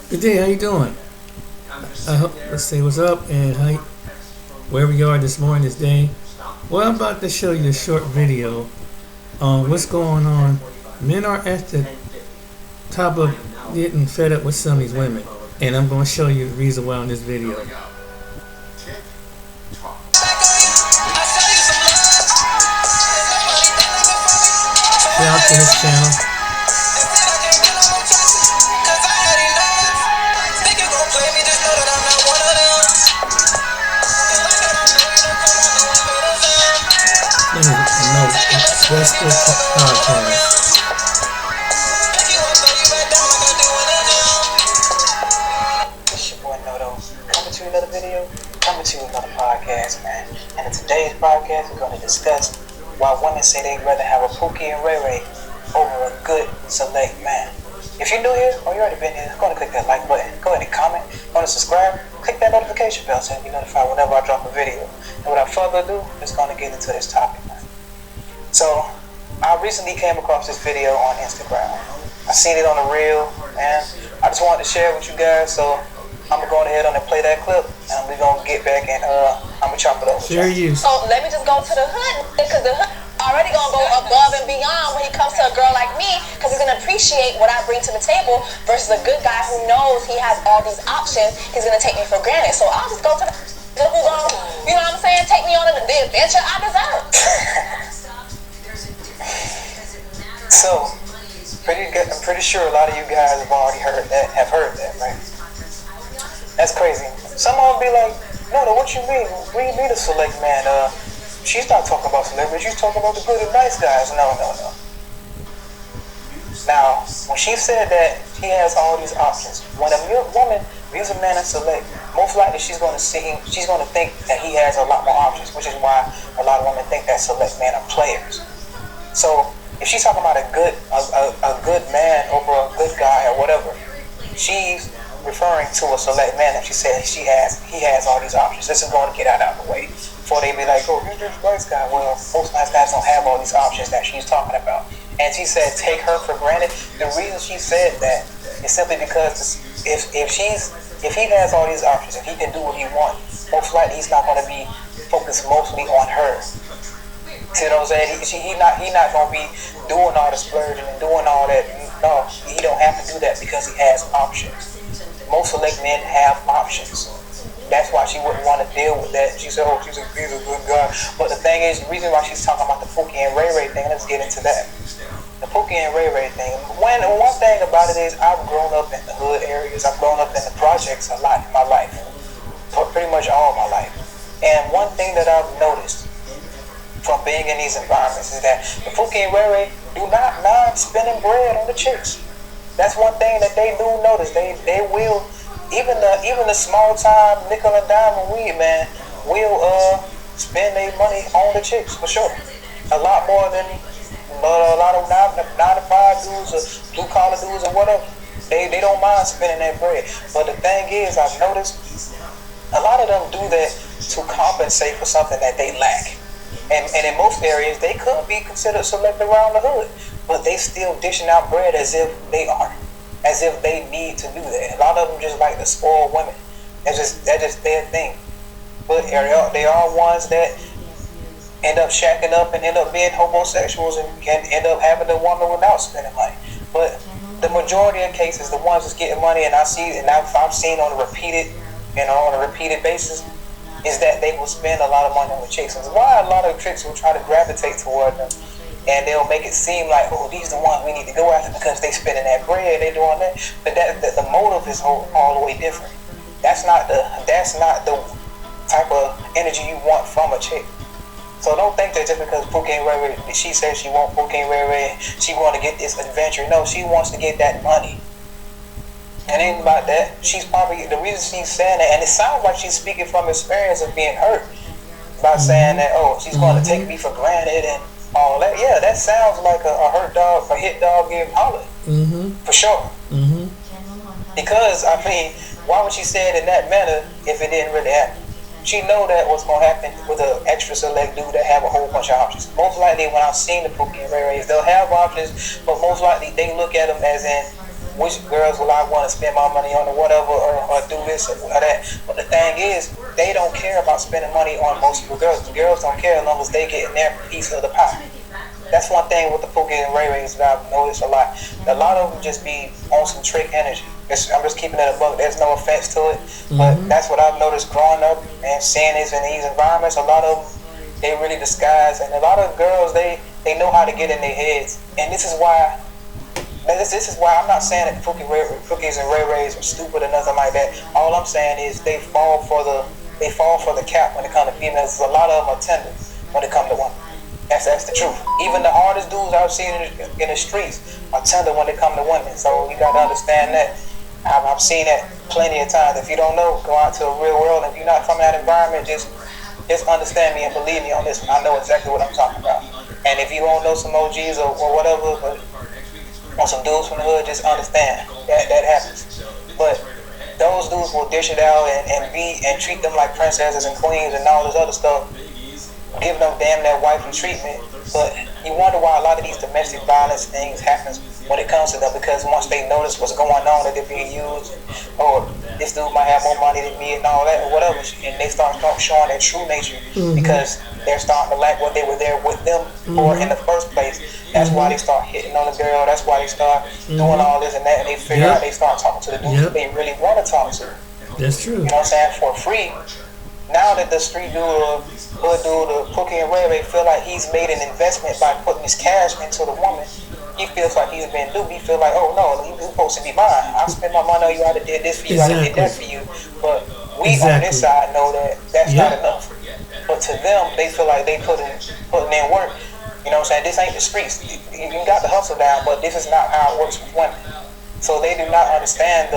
Good day. How you doing? Let's say what's up and wherever you are this morning, this day. Well, I'm about to show you a short video on what's going on. Men are at the top of getting fed up with some of these women, and I'm going to show you the reason why in this video. Shout out to this channel. West Coast Podcast. It's your boy Noto, coming to another video, coming to another podcast, man. And in today's podcast, we're going to discuss why women say they'd rather have a Pookie and Ray Ray over a good select man. If you're new here, or you already been here, go ahead and click that like button, go ahead and comment, go ahead and subscribe, click that notification bell so you'll be notified whenever I drop a video. And without further ado, let's go and get into this topic, man. So, I recently came across this video on Instagram. I seen it on the reel, and I just wanted to share it with you guys. So I'm gonna go ahead and play that clip, and we're gonna get back and I'm gonna chop it up. Share you. So let me just go to the hood, because the hood already gonna go above and beyond when he comes to a girl like me, because he's gonna appreciate what I bring to the table versus a good guy who knows he has all these options. He's gonna take me for granted. So I'll just go to the who gonna, you know what I'm saying, take me on the adventure I deserve. So, I'm pretty sure a lot of you guys have already heard that, right? That's crazy. Some of them be like, no, what you mean? What do you mean a select man? She's not talking about celebrities, she's talking about the good and nice guys. No. Now, when she said that he has all these options, when a woman views a man as select, most likely she's going to think that he has a lot more options, which is why a lot of women think that select men are players. So, if she's talking about a good man over a good guy or whatever, she's referring to a select man that she said he has all these options. This is going to get out of the way before they be like, oh, he's just a nice guy. Well, most nice guys don't have all these options that she's talking about. And she said take her for granted. The reason she said that is simply because if he has all these options, if he can do what he wants, most likely he's not going to be focused mostly on her. See what I'm saying? He not gonna be doing all the splurging and doing all that. No, he don't have to do that because he has options. Most select men have options. That's why she wouldn't want to deal with that. She said, "Oh, he's a good guy." But the thing is, the reason why she's talking about the Pookie and Ray Ray thing. Let's get into that. The Pookie and Ray Ray thing. One thing about it is, I've grown up in the hood areas. I've grown up in the projects a lot in my life, pretty much all my life. And one thing that I've noticed from being in these environments is that the Pookie and Ray Ray do not mind spending bread on the chicks. That's one thing that they do notice. They will, even the small time nickel and dime weed man will spend their money on the chicks for sure. A lot more than a lot of 9 to 5 dudes or blue collar dudes or whatever. They don't mind spending that bread. But the thing is, I've noticed a lot of them do that to compensate for something that they lack. And in most areas, they could be considered select around the hood, but they still dishing out bread as if they need to do that. A lot of them just like to spoil women. That's just their thing. But they are ones that end up shacking up and end up being homosexuals and can end up having a woman without spending money. But the majority of cases, the ones that's getting money, and I've seen on a repeated basis, is that they will spend a lot of money on the chicks. And why a lot of chicks will try to gravitate toward them, and they'll make it seem like, oh, these are the ones we need to go after because they spending that bread, they doing that. But the motive is all the way different. That's not the type of energy you want from a chick. So don't think that just because Pookie and Ray Ray, she says she wants Pookie and Ray Ray, she want to get this adventure. No, she wants to get that money. It ain't about that. She's probably, the reason she's saying that, and it sounds like she's speaking from experience of being hurt by saying that, oh, she's going to take me for granted and all that. Yeah, that sounds like a hurt dog, a hit dog getting hollered. For sure. Because, I mean, why would she say it in that manner if it didn't really happen? She know that what's going to happen with an extra select dude that have a whole bunch of options. Most likely when I've seen the Pookie and Ray Rays, they'll have options, but most likely they look at them as in, which girls will I want to spend my money on or whatever, or do this or that. But the thing is, they don't care about spending money on most of the girls. The girls don't care as long as they get in their piece of the pie. That's one thing with the Pookie and Ray Rays that I've noticed a lot. A lot of them just be on some trick energy. I'm just keeping it a buck. There's no offense to it, but that's what I've noticed growing up and seeing this in these environments. A lot of them, they really disguise, and a lot of girls, they know how to get in their heads. And this is why I'm not saying that Pookies and Ray Rays are stupid or nothing like that. All I'm saying is they fall for the cap when it comes to females. A lot of them are tender when it comes to women. That's the truth. Even the hardest dudes I've seen in the streets are tender when it comes to women. So you gotta understand that. I've seen that plenty of times. If you don't know, go out to the real world. If you're not from that environment, just understand me and believe me on this one. I know exactly what I'm talking about. And if you don't know some OGs or whatever, but on some dudes from the hood, just understand that happens. But those dudes will dish it out and treat them like princesses and queens and all this other stuff, giving them damn that wifey treatment. But you wonder why a lot of these domestic violence things happens when it comes to them, because once they notice what's going on, that they're being used, or this dude might have more money than me and all that or whatever, and they start showing their true nature because they're starting to lack what they were there with them for in the first place. That's why they start hitting on the girl. That's why they start doing all this and that, and they figure out they start talking to the dudes they really want to talk to. That's true. You know what I'm saying? For free. Now that the street dude or hood dude or Pookie and Ray Ray feel like he's made an investment by putting his cash into the woman, he feels like he's been duped. He feel like, oh no, you're supposed to be mine. I spent my money on you. I did this for you. I did that for you. But we on this side know that that's not enough. But to them, they feel like they putting in work. You know what I'm saying? This ain't the streets. You got the hustle down, but this is not how it works with women. So they do not understand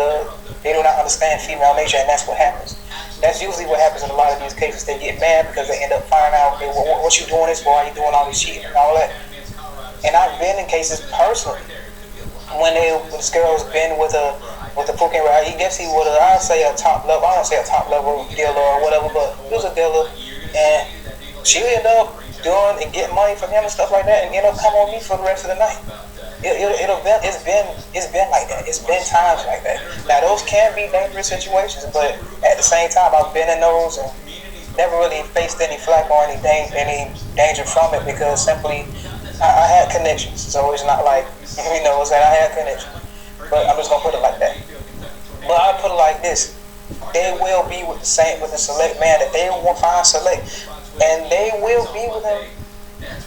female nature, and that's what happens. That's usually what happens in a lot of these cases. They get mad because they end up finding out, okay, well, what you doing this for? Why you doing all this cheating and all that? And I've been in cases personally when this girl's been with a Pookie and Ray. I guess he would have, I'd say a top level. I don't say a top level dealer or whatever, but he was a dealer, and she ended up doing and getting money from him and stuff like that, and ended up coming on me for the rest of the night. It's been like that. It's been times like that. Now those can be dangerous situations, but at the same time, I've been in those and never really faced any flack or any danger from it, because simply I had connections. So it's not like, you know, it's that I had connections. But I'm just gonna put it like that. But I put it like this: they will be with the select man that they will find select, and they will be with him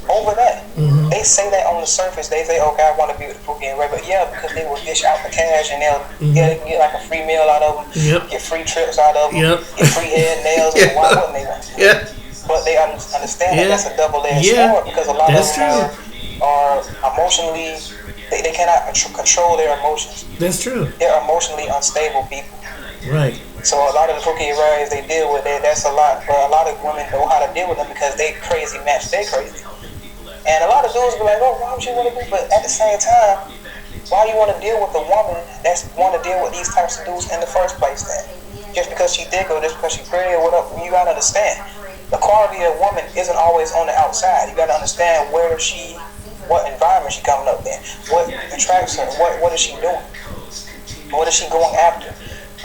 over that. They say that on the surface. They say, okay, I want to be with Pookie and Ray, but yeah, because they will dish out the cash and they'll get like a free meal out of them, get free trips out of them, get free hair and nails, and why wouldn't they want to? But they understand that that's a double-edged sword, because a lot of them are emotionally, they cannot control their emotions. That's true. They're emotionally unstable people. Right. So a lot of the Pookie and Rays they deal with, that's a lot. But a lot of women know how to deal with them because they crazy match they crazy. And a lot of dudes be like, oh, why would you want to do? But at the same time, why you want to deal with a woman that's want to deal with these types of dudes in the first place then? Just because she thick or just because she pretty or whatever, you got to understand. The quality of a woman isn't always on the outside. You got to understand what environment she coming up in, what attracts her, what is she doing, what is she going after.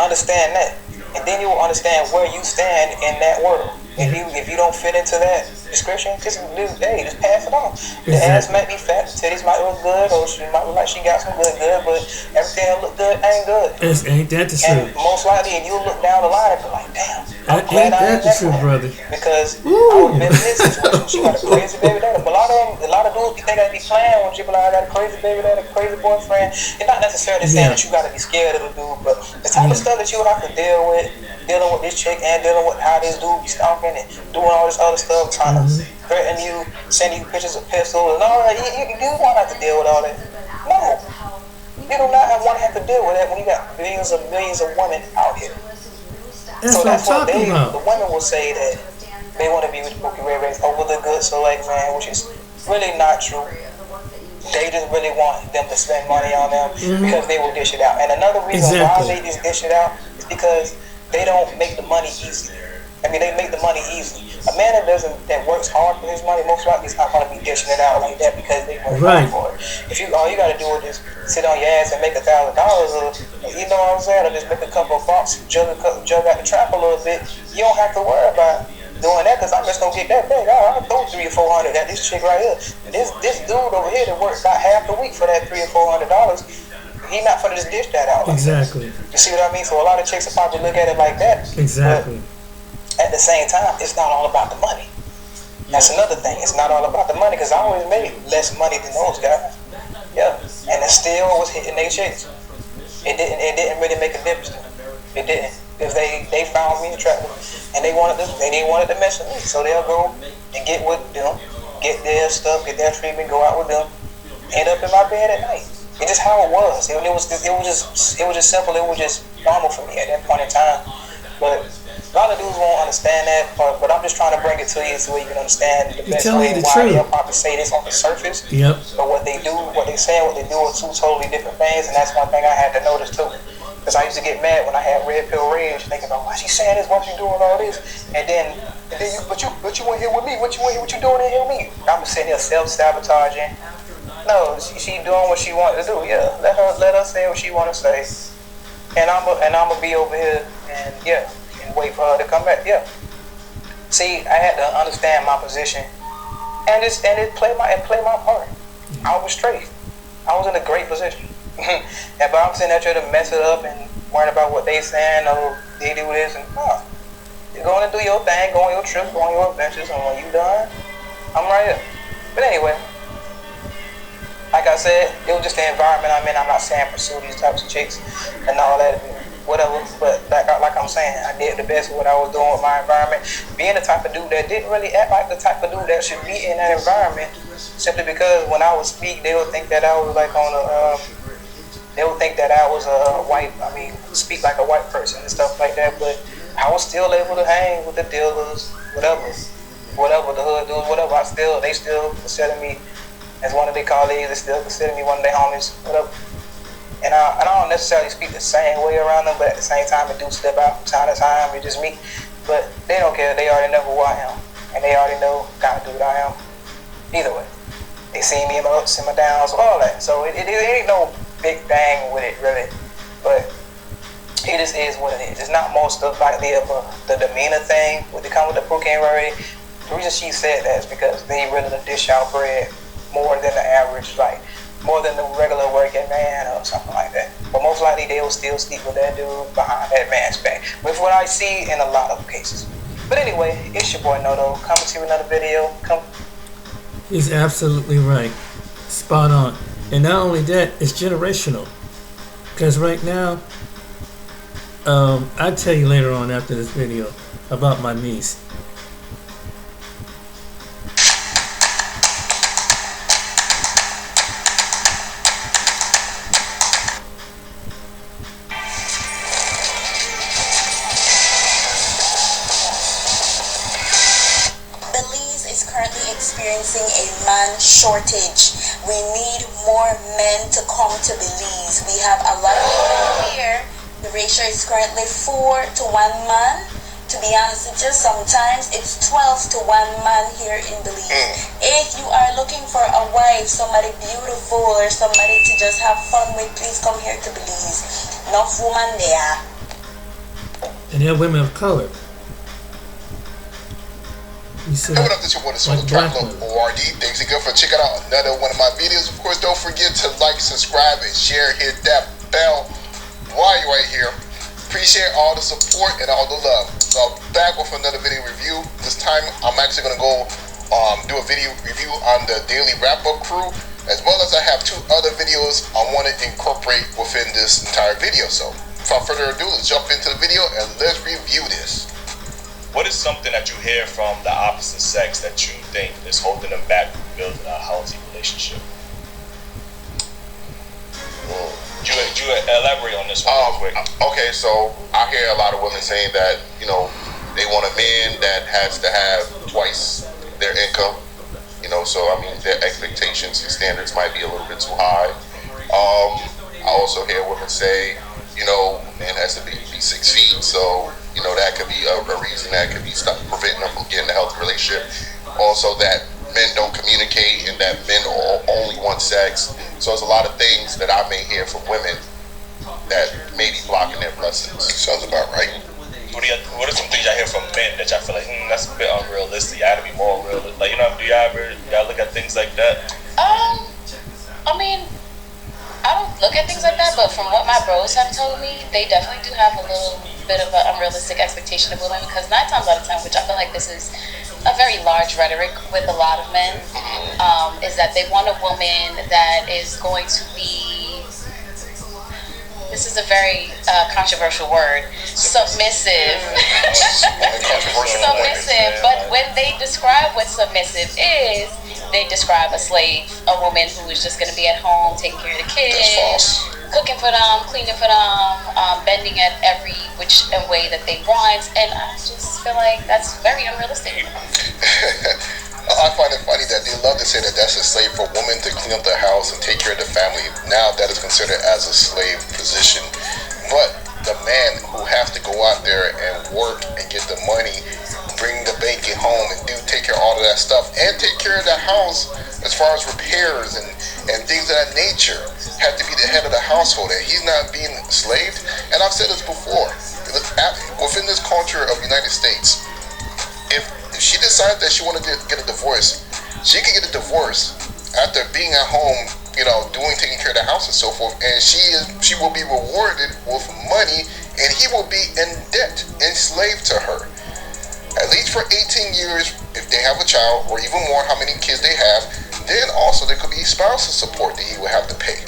Understand that, and then you will understand where you stand in that world. If you don't fit into that description, just pass it on. The ass might be fat, the titties might look good, or she might look like she got some good, but everything that look good ain't good. Ain't that the truth? And most likely, you'll look down the line and be like, damn, I'm glad I ain't the truth, brother. Because I would have been in this situation. She got a crazy baby daddy. But a lot of dudes think they be playing when she be like, I got a crazy baby daddy, a crazy boyfriend. It's not necessarily saying that you got to be scared of the dude, but the type of stuff that you would have to dealing with this chick and dealing with how this dude be stalking and doing all this other stuff, trying to threaten you, sending you pictures of pistols and all that. You do not have to deal with all that. No. You do not want to have to deal with that when you got millions of women out here. That's what I'm talking about. The women will say that they want to be with Pookie Ray Rays over the good select man, which is really not true. They just really want them to spend money on them because they will dish it out. And another reason why they just dish it out is because they don't make the money easy. I mean, they make the money easy. A man that works hard for his money, most likely is not going to be dishing it out like that because they work hard for it. If you all you got to do is just sit on your ass and make $1,000, or you know what I'm saying, or just make a couple of bucks, jug out the trap a little bit, you don't have to worry about doing that because I'm just gonna get that big. I'll throw $300 or $400 at this chick right here. This dude over here that works about half the week for that $300 or $400. He not for to just dish that out. Exactly. You see what I mean? So a lot of chicks will probably look at it like that. Exactly. But at the same time, it's not all about the money. That's another thing. It's not all about the money because I always made less money than those guys. Yeah, and it still was hitting their chicks. It didn't really make a difference to them. It didn't. Because they found me attractive and they wanted to mess with me. So they'll go and get with them, get their stuff, get their treatment, go out with them, end up in my bed at night. It's just how it was. It was just simple. It was just normal for me at that point in time. But a lot of dudes won't understand that. But I'm just trying to bring it to you so you can understand the best way why they'll probably say this on the surface. Yep. But what they do, what they say, what they do are two totally different things, and that's one thing I had to notice too. Because I used to get mad when I had red pill rage, thinking about why she saying this, why she doing all this, and then you in here with me? What you doing in here with me? I'm sitting here self-sabotaging. No, she doing what she wanted to do. Yeah, let her say what she want to say, and I'ma be over here and wait for her to come back. Yeah. See, I had to understand my position, and it play my part. I was straight. I was in a great position. And but I'm sitting there trying to mess it up and worrying about what they saying or they do this and no. You're going to do your thing, go on your trip, go on your adventures, and when you done, I'm right here. But anyway. Like I said, it was just the environment I'm in. I'm not saying pursue these types of chicks and all that, whatever. But like I'm saying, I did the best with what I was doing with my environment. Being the type of dude that didn't really act like the type of dude that should be in that environment, simply because when I would speak, they would think that I was like on a, they would think that I was a white, speak like a white person and stuff like that. But I was still able to hang with the dealers, whatever, the hood dudes, whatever. They still consider me as one of their colleagues. They still consider me one of their homies, whatever. And I don't necessarily speak the same way around them, but at the same time, it do slip out from time to time. It's just me. But they don't care. They already know who I am. And they already know the kind of dude I am. Either way. They see me in my ups and my downs, all that. So it ain't no big thing with it, really. But it just is what it is. It's not most of like the demeanor thing with the come with the cocaine rarity. The reason she said that is because they really dish out bread more than the average, like more than the regular working man or something like that. But most likely they will still sleep with that dude behind that man's back, which what I see in a lot of cases. But anyway, it's your boy Noto coming to you with another video. He's absolutely right, spot on. And not only that, it's generational. Because right now, I'll tell you later on after this video about my niece. Experiencing a man shortage. We need more men to come to Belize. We have a lot of men here. The ratio is currently 4 to 1 man. To be honest with you, sometimes it's 12 to 1 man here in Belize. If you are looking for a wife, somebody beautiful or somebody to just have fun with, please come here to Belize. Enough woman there. And they're women of color. What up, this is your boy, the Soul Traveler ORD. Thanks again for checking out another one of my videos. Of course, don't forget to like, subscribe, and share. Hit that bell while you're right here. Appreciate all the support and all the love. So I'm back with another video review. This time, I'm actually going to go do a video review on the Daily Wrap-Up crew, as well as I have 2 other videos I want to incorporate within this entire video. So without further ado, let's jump into the video and let's review this. What is something that you hear from the opposite sex that you think is holding them back from building a healthy relationship? Would you elaborate on this one real quick? Okay, so I hear a lot of women saying that, they want a man that has to have twice their income. So I mean, their expectations and standards might be a little bit too high. I also hear women say, you know, man has to be 6 feet, so you know that could be a reason that could be preventing them from getting a healthy relationship. Also, that men don't communicate and that men only want sex. So there's a lot of things that I may hear from women that may be blocking their blessings. Sounds about right. What are some things I hear from men that y'all feel like that's a bit unrealistic? I gotta be more realistic. Like, you know, do y'all look at things like that? I mean, I don't look at things like that, but from what my bros have told me, they definitely do have a little bit of an unrealistic expectation of women, because 9 times out of 10, which I feel like this is a very large rhetoric with a lot of men, is that they want a woman that is going to be, this is a very controversial word, submissive. Submissive, but when they describe what submissive is, they describe a slave, a woman who is just going to be at home taking care of the kids, cooking for them, cleaning for them, bending at every which way that they want, and I just feel like that's very unrealistic. I find it funny that they love to say that that's a slave for a woman to clean up the house and take care of the family. Now that is considered as a slave position. But the man who has to go out there and work and get the money, bring the bacon home and take care of all of that stuff and take care of the house as far as repairs and things of that nature, have to be the head of the household, and he's not being enslaved. And I've said this before, within this culture of the United States, if she decides that she wanted to get a divorce, she can get a divorce after being at home, you know, taking care of the house and so forth, and she will be rewarded with money, and he will be in debt, enslaved to her, at least for 18 years if they have a child, or even more, how many kids they have. Then also there could be spousal support that he would have to pay.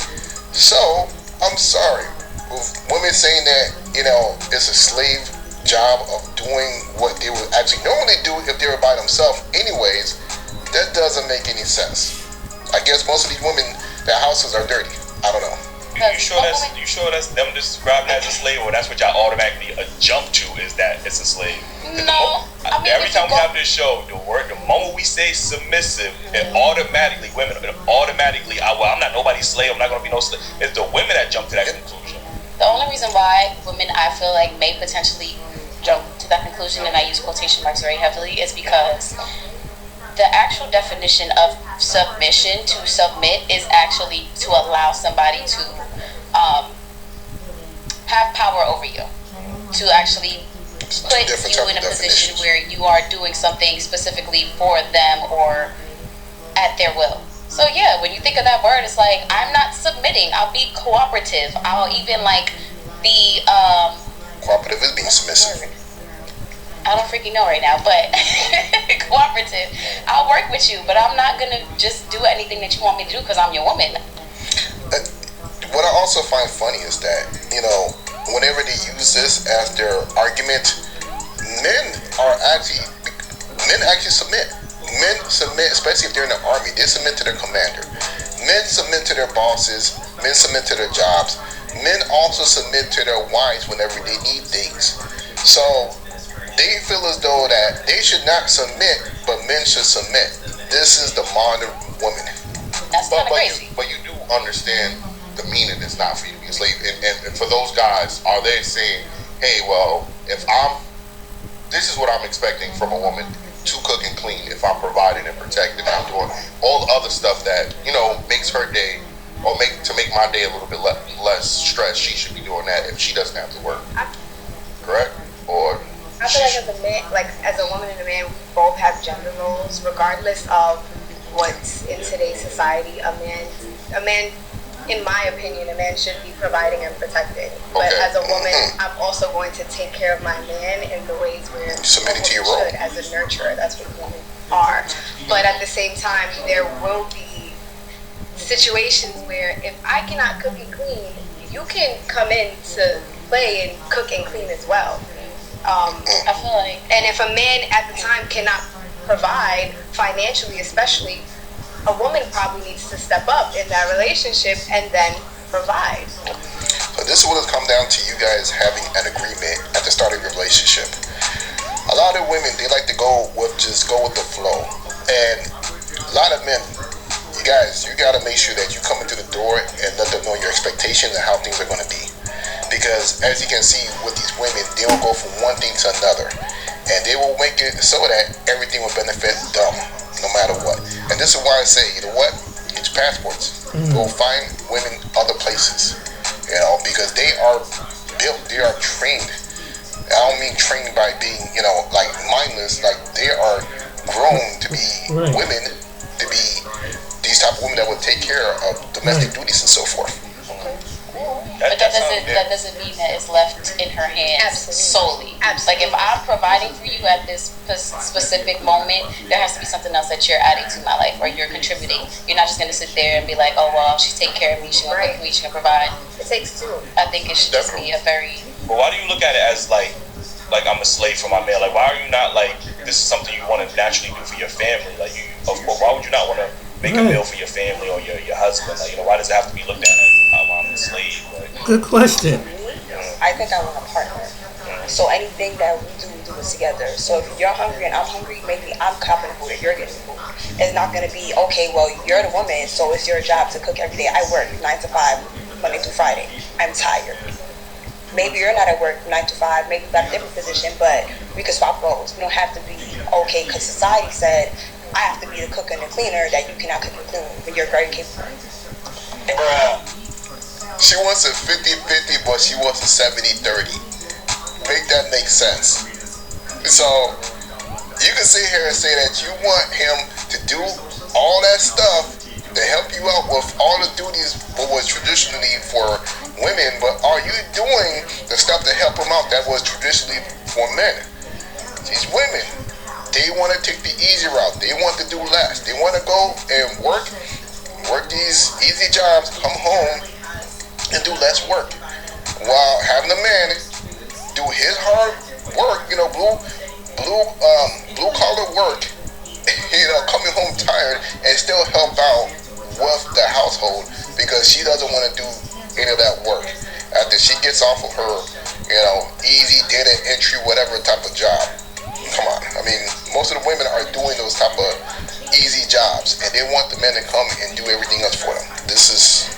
So I'm sorry, with women saying that, you know, it's a slave job of doing what they would actually normally do if they were by themselves anyways, that doesn't make any sense. I guess most of these women, their houses are dirty. I don't know. You sure that's them describing as a slave, or that's what y'all automatically jump to, is that it's a slave? No, I mean, every time we have this show, the moment we say submissive, it automatically, women automatically, I'm not nobody's slave, I'm not gonna be no slave. It's the women that jump to that conclusion. The only reason why women, I feel like, may potentially jump to that conclusion, and I use quotation marks very heavily, is because the actual definition of submission, to submit, is actually to allow somebody to have power over you, to actually put you in a position where you are doing something specifically for them or at their will. So yeah, when you think of that word, it's like, I'm not submitting, I'll be cooperative, I'll even like be cooperative is being submissive. I don't freaking know right now, but cooperative, I'll work with you, but I'm not gonna just do anything that you want me to do because I'm your woman. What I also find funny is that, you know, whenever they use this as their argument, men actually submit. Men submit, especially if they're in the army, they submit to their commander. Men submit to their bosses. Men submit to their jobs. Men also submit to their wives whenever they need things. So they feel as though that they should not submit, but men should submit. This is the modern woman. That's kind of crazy. But you do understand the meaning is not for you to be a slave. And for those guys, are they saying, hey, well, this is what I'm expecting from a woman, to cook and clean, if I'm providing and protecting, I'm doing all the other stuff that, you know, makes her day, or to make my day a little bit less stress, she should be doing that if she doesn't have to work. Correct? Or I feel like as a woman and a man, we both have gender roles, regardless of what's in today's society. A man, in my opinion, a man should be providing and protecting. But as a woman, I'm also going to take care of my man in the ways where submitting to your role as a nurturer. That's what women are. But at the same time, there will be situations where if I cannot cook and clean, you can come in to play and cook and clean as well. I feel like, and if a man at the time cannot provide financially, especially, a woman probably needs to step up in that relationship and then provide. So this is what it's come down to, you guys having an agreement at the start of your relationship. A lot of women, they like to go with the flow, and a lot of men, you guys, you gotta make sure that you come into the door and let them know your expectations and how things are gonna be. Because as you can see with these women, they will go from one thing to another, and they will make it so that everything will benefit them, no matter what. And this is why I say, you know what? Get your passports. Go find women other places, you know, because they are built, they are trained. I don't mean trained by being, you know, like mindless. Like they are grown to be women, to be these type of women that will take care of domestic duties and so forth. But that doesn't mean that it's left in her hands solely. Like if I'm providing for you at this specific moment, there has to be something else that you're adding to my life or you're contributing. You're not just gonna sit there and be like, oh well, she's taking care of me, she's gonna cook me, she's gonna provide. It takes two. I think it should just be a very. But why do you look at it as like I'm a slave for my man? Like why are you not like this is something you want to naturally do for your family? Like you, of course, why would you not want to make a meal for your family or your husband? Like, you know, why does it have to be looked at as I'm a slave? Like, Good question. I think I want a partner. So anything that we do it together. So if you're hungry and I'm hungry, maybe I'm copping food and you're getting food. It's not going to be, okay, well, you're the woman, so it's your job to cook every day. I work 9 to 5, Monday through Friday. I'm tired. Maybe you're not at work 9 to 5, maybe you got a different position, but we could swap roles. We don't have to be, okay, because society said, I have to be the cook and the cleaner, that you cannot cook and clean, but you're very capable. She wants a 50-50, but she wants a 70-30. Make that make sense. So, you can sit here and say that you want him to do all that stuff to help you out with all the duties what was traditionally for women, but are you doing the stuff to help him out that was traditionally for men? These women, they want to take the easy route. They want to do less. They want to go and work these easy jobs, come home, and do less work, while having a man do his hard work, you know, blue collar work, you know, coming home tired and still help out with the household because she doesn't want to do any of that work after she gets off of her, you know, easy data entry, whatever type of job. Come on, I mean, most of the women are doing those type of easy jobs, and they want the men to come and do everything else for them. This is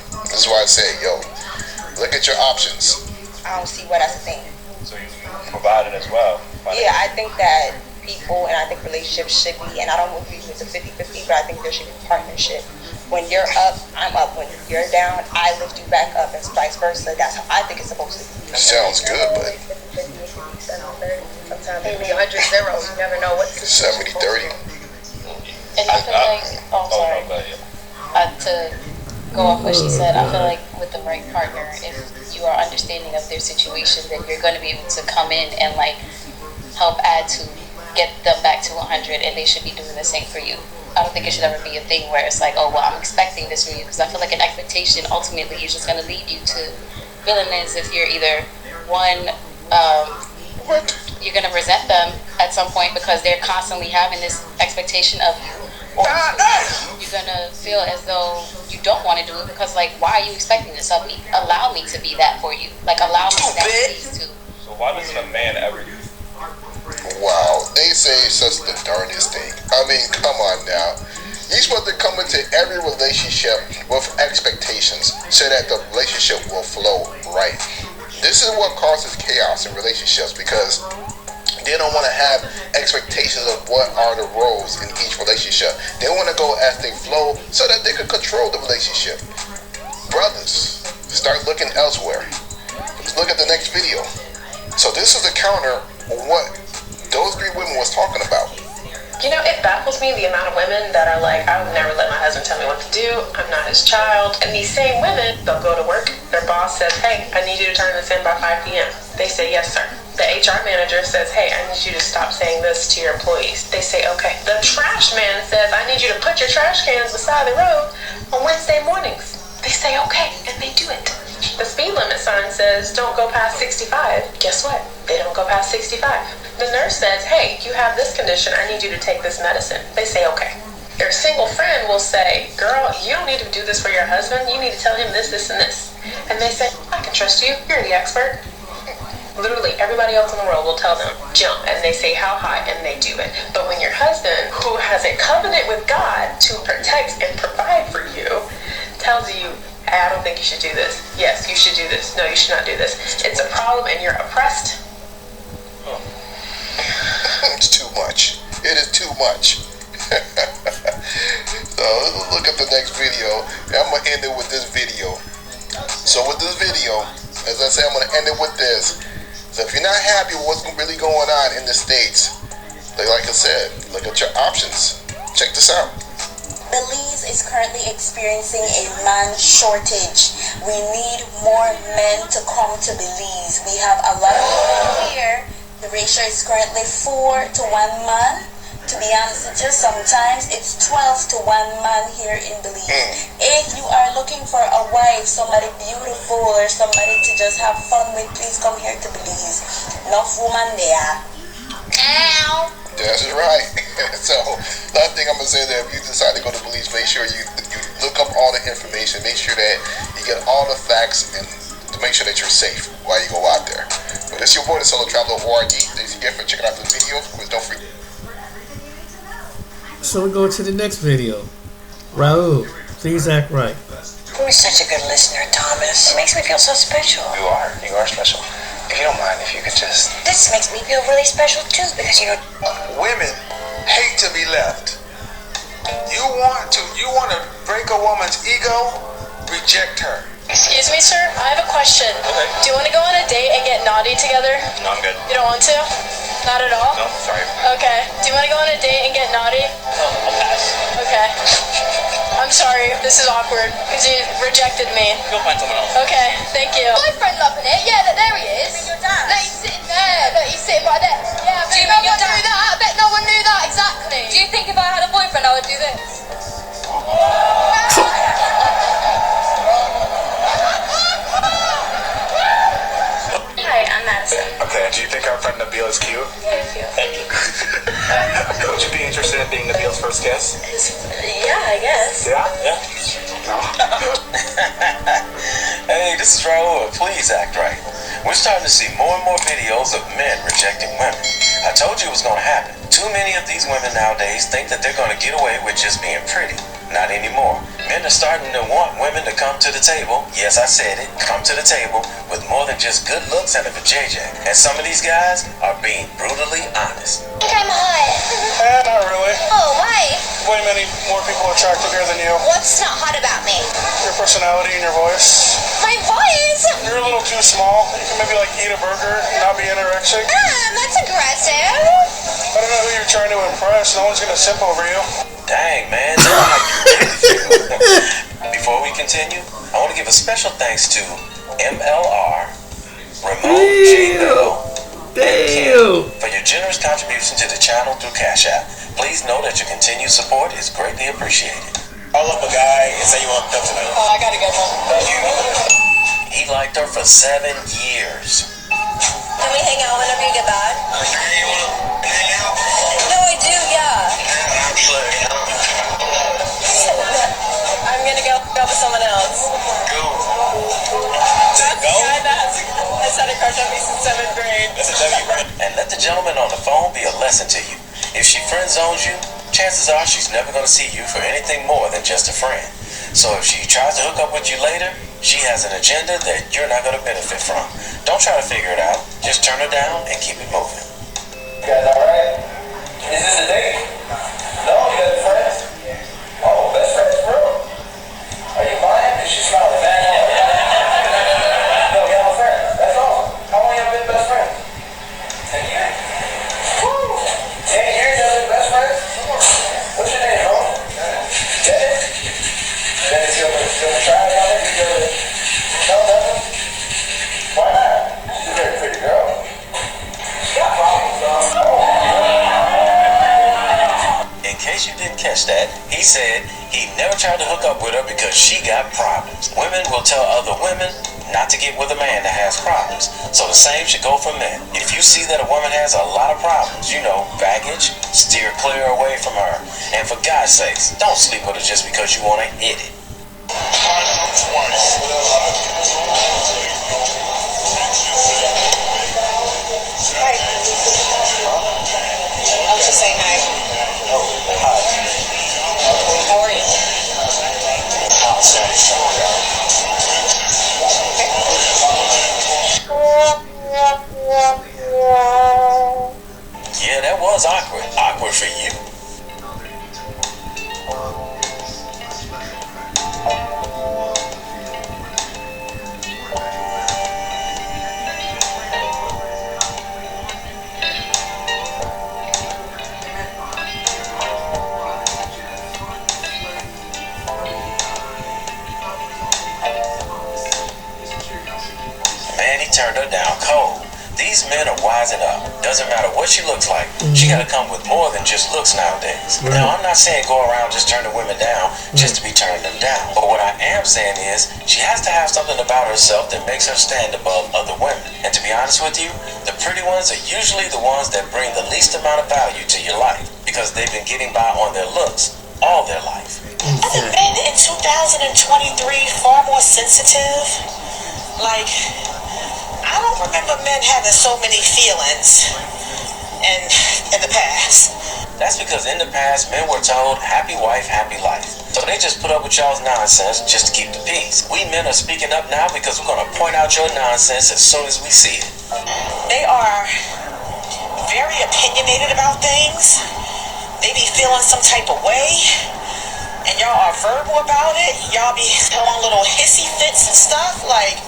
why I say, yo, look at your options. I don't see what that's the thing. so you provided as well. Yeah, I think that people and I think relationships should be, and I don't agree with the 50-50, but I think there should be partnership. When you're up, I'm up. When you're down, I lift you back up, and vice versa. That's how I think it's supposed to be. Sounds good, but Sometimes it can be 100-0. You never know what 70-30. And I feel like, to go off what she said, I feel like with the right partner, if you are understanding of their situation, then you're going to be able to come in and like help add to get them back to 100, and they should be doing the same for you. I don't think it should ever be a thing where it's like, oh, well, I'm expecting this from you, because I feel like an expectation ultimately is just going to lead you to feeling as if you're either one, you're going to resent them at some point because they're constantly having this expectation of you, or you're going to feel as though you don't want to do it because, like, why are you expecting this of me? Allow me to be that for you. Like, allow me to please too. So why doesn't a man ever do? Wow, they say such the darndest thing. I mean, come on now. You're supposed to come into every relationship with expectations so that the relationship will flow right. This is what causes chaos in relationships, because they don't want to have expectations of what are the roles in each relationship. They want to go as they flow so that they can control the relationship. Brothers, start looking elsewhere. Let's look at the next video. So this is the counter on what those three women was talking about. You know, it baffles me the amount of women that are like, I would never let my husband tell me what to do. I'm not his child. And these same women, they'll go to work. Their boss says, hey, I need you to turn this in by 5 p.m. They say, yes, sir. The HR manager says, hey, I need you to stop saying this to your employees. They say, okay. The trash man says, I need you to put your trash cans beside the road on Wednesday mornings. They say, okay, and they do it. The speed limit sign says, don't go past 65. Guess what? They don't go past 65. The nurse says, hey, you have this condition. I need you to take this medicine. They say, okay. Your single friend will say, girl, you don't need to do this for your husband. You need to tell him this, this, and this. And they say, I can trust you. You're the expert. Literally, everybody else in the world will tell them, jump, and they say how high, and they do it. But when your husband, who has a covenant with God to protect and provide for you, tells you, hey, I don't think you should do this. Yes, you should do this. No, you should not do this. It's a problem and you're oppressed. It's too much. It is too much. So look at the next video. I'm gonna end it with this video. So with this video, as I said, I'm gonna end it with this. So if you're not happy with what's really going on in the States, like I said, look at your options. Check this out. Belize is currently experiencing a man shortage. We need more men to come to Belize. We have a lot of women here. The ratio is currently 4 to 1 man. To be honest with you, sometimes it's 12 to 1 man here in Belize. If you are looking for a wife, somebody beautiful or somebody to just have fun with, please come here to Belize. Enough woman there. Ow! That's right. So, another thing I'm going to say that if you decide to go to Belize, make sure you look up all the information. Make sure that you get all the facts and to make sure that you're safe while you go out there. But it's your boy, the Solo Traveler ORD. Thanks again for checking out the video. Please don't forget. So we go to the next video. Raul, please act right. You're such a good listener, Thomas. It makes me feel so special. You are special. If you don't mind, if you could just... This makes me feel really special too, because you know... Women hate to be left. You want to break a woman's ego? Reject her. Excuse me, sir. I have a question. Okay. Do you want to go on a date and get naughty together? No, I'm good. You don't want to? Not at all? No, sorry. Okay. Do you want to go on a date and get naughty? I'll pass. Okay. I'm sorry. This is awkward because you rejected me. Go find someone else. Okay. Thank you. Boyfriend loving it? Yeah, there he is. You mean your dad? No, he's sitting there. Look, he's sitting right there. Yeah, do you mean your dad? Knew that. I bet no one knew that. Exactly. Do you think if I had a boyfriend, I would do this? Hi, I'm Madison. Okay, do you think our friend Nabil is cute? Thank you. Would you be interested in being Nabil's first guest? Yeah, I guess. Yeah? Yeah. Hey, this is Raul. Please act right. We're starting to see more and more videos of men rejecting women. I told you it was going to happen. Too many of these women nowadays think that they're going to get away with just being pretty. Not anymore. Men are starting to want women to come to the table. Yes, I said it. Come to the table with more than just good looks and a vajayjay. And some of these guys are being brutally honest. I think I'm hot. Not really. Oh, why? Way many more people attractive here than you. What's not hot about me? Your personality and your voice. My voice? You're a little too small. You can maybe like eat a burger and not be anorexic. That's aggressive. I don't know who you're trying to impress. No one's gonna simp over you. Dang, man. Tell me how you really feel. Before we continue, I want to give a special thanks to MLR, Ramon J. Bell, for your generous contribution to the channel through Cash App. Please know that your continued support is greatly appreciated. Call up a guy and say you want to come tonight. Oh, I gotta go home. He liked her for 7 years. Can we hang out whenever you get back? You want to hang out? No, I do, yeah. I'm gonna go with someone else. Go. That's the guy that has had a crush on me since 7th grade. That's a W, right? And let the gentleman on the phone be a lesson to you. If she friend zones you, chances are she's never going to see you for anything more than just a friend. So if she tries to hook up with you later, she has an agenda that you're not going to benefit from. Don't try to figure it out. Just turn her down and keep it moving. You guys alright? Is this a date? No, you guys are friends? Oh, best friends, bro. Are you lying? Did she smile at that? No, y'all friends. That's all. How long y'all been best friends? 10 years. Woo! 10 years y'all been best friends? What's your name, bro? Dennis? Dennis, you gonna try it out there? You gonna... No, nothing? Why not? She's a very pretty girl. She got problems, though. In case you didn't catch that, he said he never tried to hook up with her because she got problems. Women will tell other women not to get with a man that has problems. So the same should go for men. If you see that a woman has a lot of problems, baggage, steer clear away from her. And for God's sakes, don't sleep with her just because you want to hit it. turned her down cold. These men are wising up. Doesn't matter what she looks like. She gotta come with more than just looks nowadays. Right. Now, I'm not saying go around just turning women down just to be turning them down. But what I am saying is she has to have something about herself that makes her stand above other women. And to be honest with you, the pretty ones are usually the ones that bring the least amount of value to your life because they've been getting by on their looks all their life. Are men in 2023 far more sensitive? Like, I don't remember men having so many feelings in the past. That's because in the past, men were told, happy wife, happy life. So they just put up with y'all's nonsense just to keep the peace. We men are speaking up now because we're going to point out your nonsense as soon as we see it. They are very opinionated about things. They be feeling some type of way. And y'all are verbal about it. Y'all be throwing little hissy fits and stuff. Like,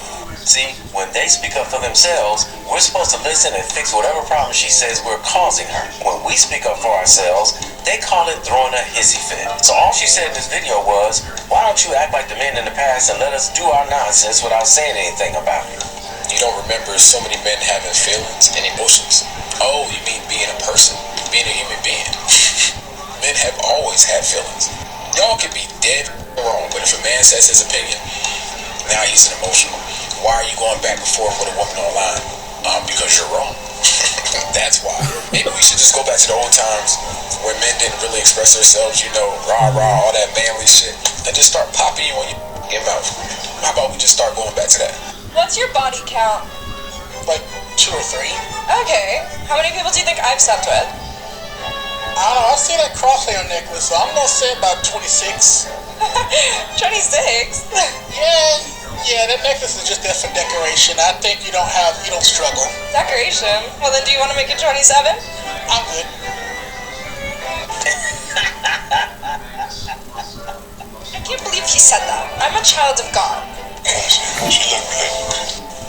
see, when they speak up for themselves, we're supposed to listen and fix whatever problem she says we're causing her. When we speak up for ourselves, they call it throwing a hissy fit. So all she said in this video was, why don't you act like the men in the past and let us do our nonsense without saying anything about it? You don't remember so many men having feelings and emotions. Oh, you mean being a person, being a human being. Men have always had feelings. Y'all can be dead wrong, but if a man says his opinion, now he's an emotional. Why are you going back and forth with a woman online? Because you're wrong. That's why. Maybe we should just go back to the old times where men didn't really express themselves, you know, rah, all that manly shit, and just start popping you on your mouth. How about we just start going back to that? What's your body count? Like 2 or 3. Okay. How many people do you think I've slept with? I don't know, I see that crosshair necklace, so I'm gonna say about 26. 26? Yeah, that necklace is just there for decoration. I think you don't struggle. Decoration? Well then, do you want to make it 27? I'm good. I can't believe he said that. I'm a child of God.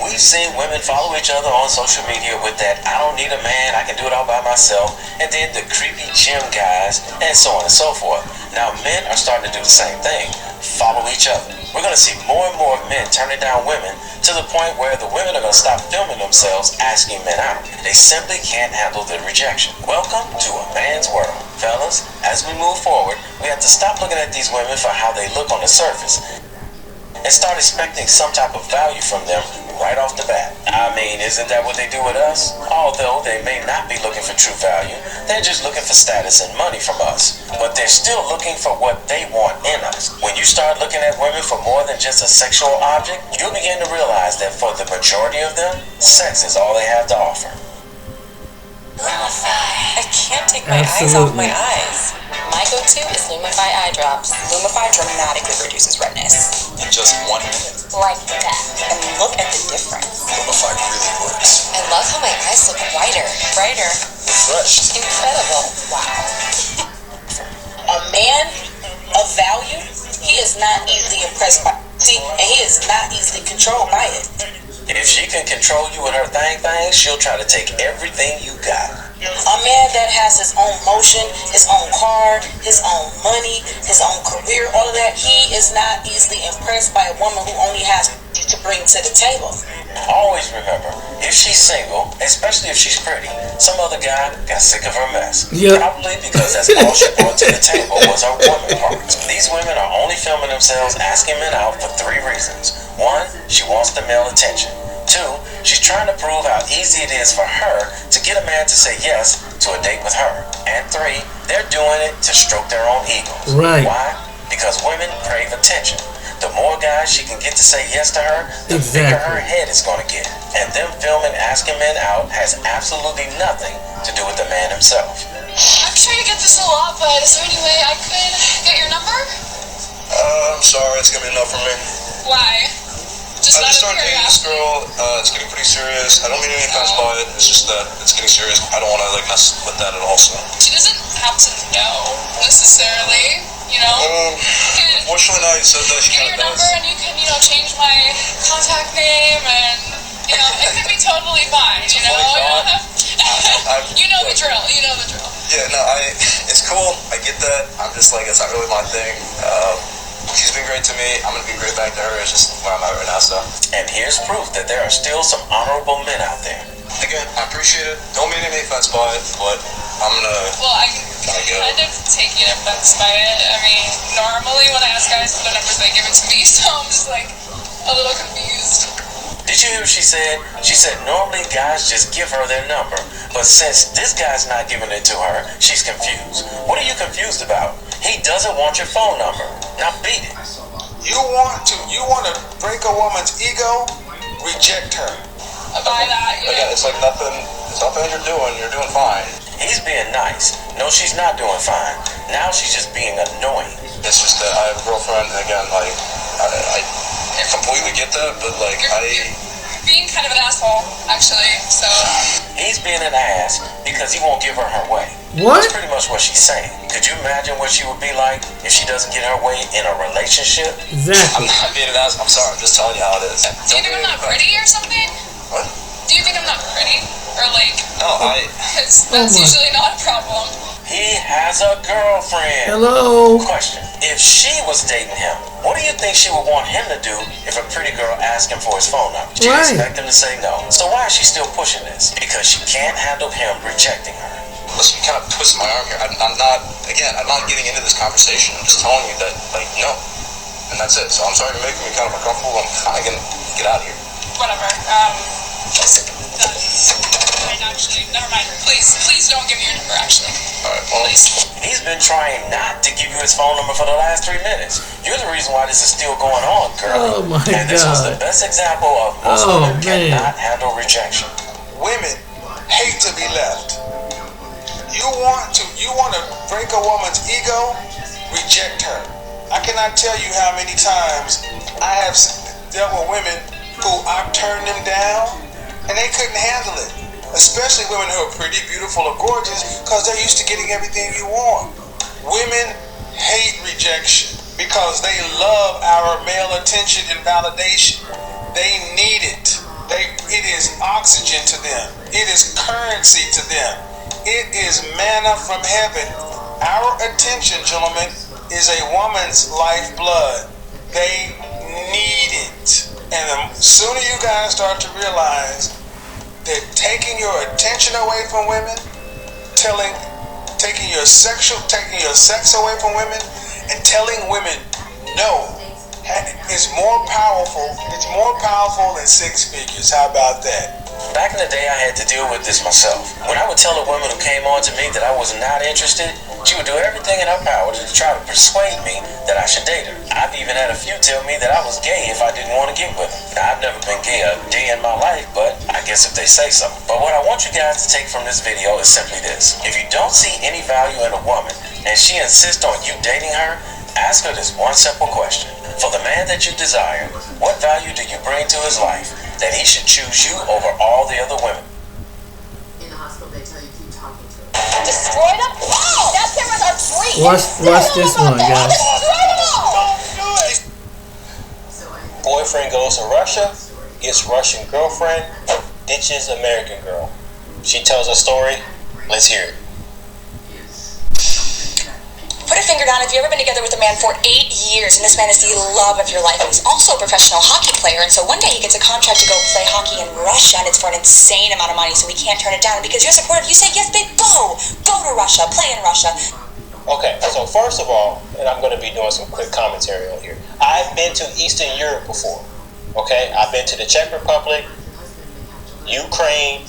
We've seen women follow each other on social media with that, I don't need a man, I can do it all by myself, and then the creepy gym guys, and so on and so forth. Now men are starting to do the same thing, follow each other. We're going to see more and more men turning down women to the point where the women are going to stop filming themselves asking men out. They simply can't handle the rejection. Welcome to a man's world. Fellas, as we move forward, we have to stop looking at these women for how they look on the surface and start expecting some type of value from them right off the bat. I mean, isn't that what they do with us? Although they may not be looking for true value, they're just looking for status and money from us. But they're still looking for what they want in us. When you start looking at women for more than just a sexual object, you'll begin to realize that for the majority of them, sex is all they have to offer. Lumify. I can't take my eyes off my eyes. My go-to is Lumify eye drops. Lumify dramatically reduces redness. In just 1 minute. Like that. And look at the difference. Lumify really works. I love how my eyes look whiter, brighter, refreshed. Incredible. Wow. A man of value, he is not easily impressed by it. And he is not easily controlled by it. If she can control you with her thing, she'll try to take everything you got. A man that has his own motion, his own car, his own money, his own career, all of that, he is not easily impressed by a woman who only has to bring to the table. Always remember, if she's single, especially if she's pretty, some other guy got sick of her mess. Yep. Probably because that's all she brought to the table was her woman parts. These women are only filming themselves asking men out for 3 reasons. 1, she wants the male attention. 2, she's trying to prove how easy it is for her to get a man to say yes to a date with her. And 3, they're doing it to stroke their own egos. Right. Why? Because women crave attention. The more guys she can get to say yes to her, the bigger her head is going to get. And them filming asking men out has absolutely nothing to do with the man himself. I'm trying to get this a lot, but is there any way I could get your number? I'm sorry, it's gonna be enough for me. Why? I just started dating this girl. It's getting pretty serious. I don't mean any offense by it. It's just that it's getting serious. I don't want to mess with that at all. So she doesn't have to know necessarily. You know. Unfortunately, now you said that she kind of does. Get your number, and you can, change my contact name, and it could be totally fine. You know. You know the drill. You know the drill. Yeah, no, it's cool. I get that. I'm just like, it's not really my thing. She's been great to me. I'm gonna be great back to her. It's just where I'm at right now, so. And here's proof that there are still some honorable men out there. Again, I appreciate it. Don't mean any offense by it, but I'm gonna. Well, I kind of taking offense by it. I mean, normally when I ask guys for their numbers, they give it to me, so I'm just like a little confused. Did you hear what she said? She said normally guys just give her their number, but since this guy's not giving it to her, she's confused. What are you confused about? He doesn't want your phone number. Now beat it. You want to break a woman's ego? Reject her. By that, Again, it's like nothing you're doing fine. He's being nice. No, she's not doing fine. Now she's just being annoying. It's just that I have a girlfriend, and again, like, I completely get that, but like, you're being kind of an asshole, actually, so. He's being an ass because he won't give her her way. What? That's pretty much what she's saying. Could you imagine what she would be like if she doesn't get her way in a relationship? Exactly. I'm not being an ass. I'm sorry. I'm just telling you how it is. Do you think I'm not pretty or something? What? Do you think I'm not pretty? Or like, no, because that's usually not a problem. He has a girlfriend. Hello. Question. If she was dating him, what do you think she would want him to do if a pretty girl asked him for his phone number? She'd expect him to say no. So why is she still pushing this? Because she can't handle him rejecting her. Listen, you kind of twist my arm here. I'm not getting into this conversation. I'm just telling you that, like, no. And that's it. So I'm sorry you're making me kind of uncomfortable. I'm kind of going to get out of here. Whatever. Actually, never mind. Please don't give me your number, actually. Alright, well. Please. He's been trying not to give you his phone number for the last 3 minutes. You're the reason why this is still going on, girl. Oh my and this was the best example of most women cannot handle rejection. Women hate to be left. You want to break a woman's ego? Reject her. I cannot tell you how many times I have dealt with women who I've turned them down and they couldn't handle it. Especially women who are pretty, beautiful, or gorgeous, because they're used to getting everything you want. Women hate rejection because they love our male attention and validation. They need it. It is oxygen to them. It is currency to them. It is manna from heaven. Our attention, gentlemen, is a woman's lifeblood. They need it. And the sooner you guys start to realize that taking your attention away from women, taking your sex away from women, and telling women no is more powerful. It's more powerful than 6 figures. How about that? Back in the day, I had to deal with this myself. When I would tell a woman who came on to me that I was not interested, she would do everything in her power to try to persuade me that I should date her. I've even had a few tell me that I was gay if I didn't want to get with them. Now, I've never been gay a day in my life, but I guess if they say so. But what I want you guys to take from this video is simply this. If you don't see any value in a woman and she insists on you dating her, ask her this one simple question. For the man that you desire, what value do you bring to his life that he should choose you over all the other women? In the hospital, they tell you keep talking to him. Destroy them all! That cameras are free! Watch this one, guys. Destroy them all! Boyfriend goes to Russia, gets Russian girlfriend, ditches American girl. She tells a story. Let's hear it. Put a finger down if you've ever been together with a man for 8 years and this man is the love of your life and he's also a professional hockey player, and so one day he gets a contract to go play hockey in Russia and it's for an insane amount of money, so he can't turn it down. Because you're supportive, you say, yes babe, go to Russia, play in Russia. Okay, so first of all, and I'm going to be doing some quick commentary on here, I've been to Eastern Europe before. Okay, I've been to the Czech Republic, Ukraine,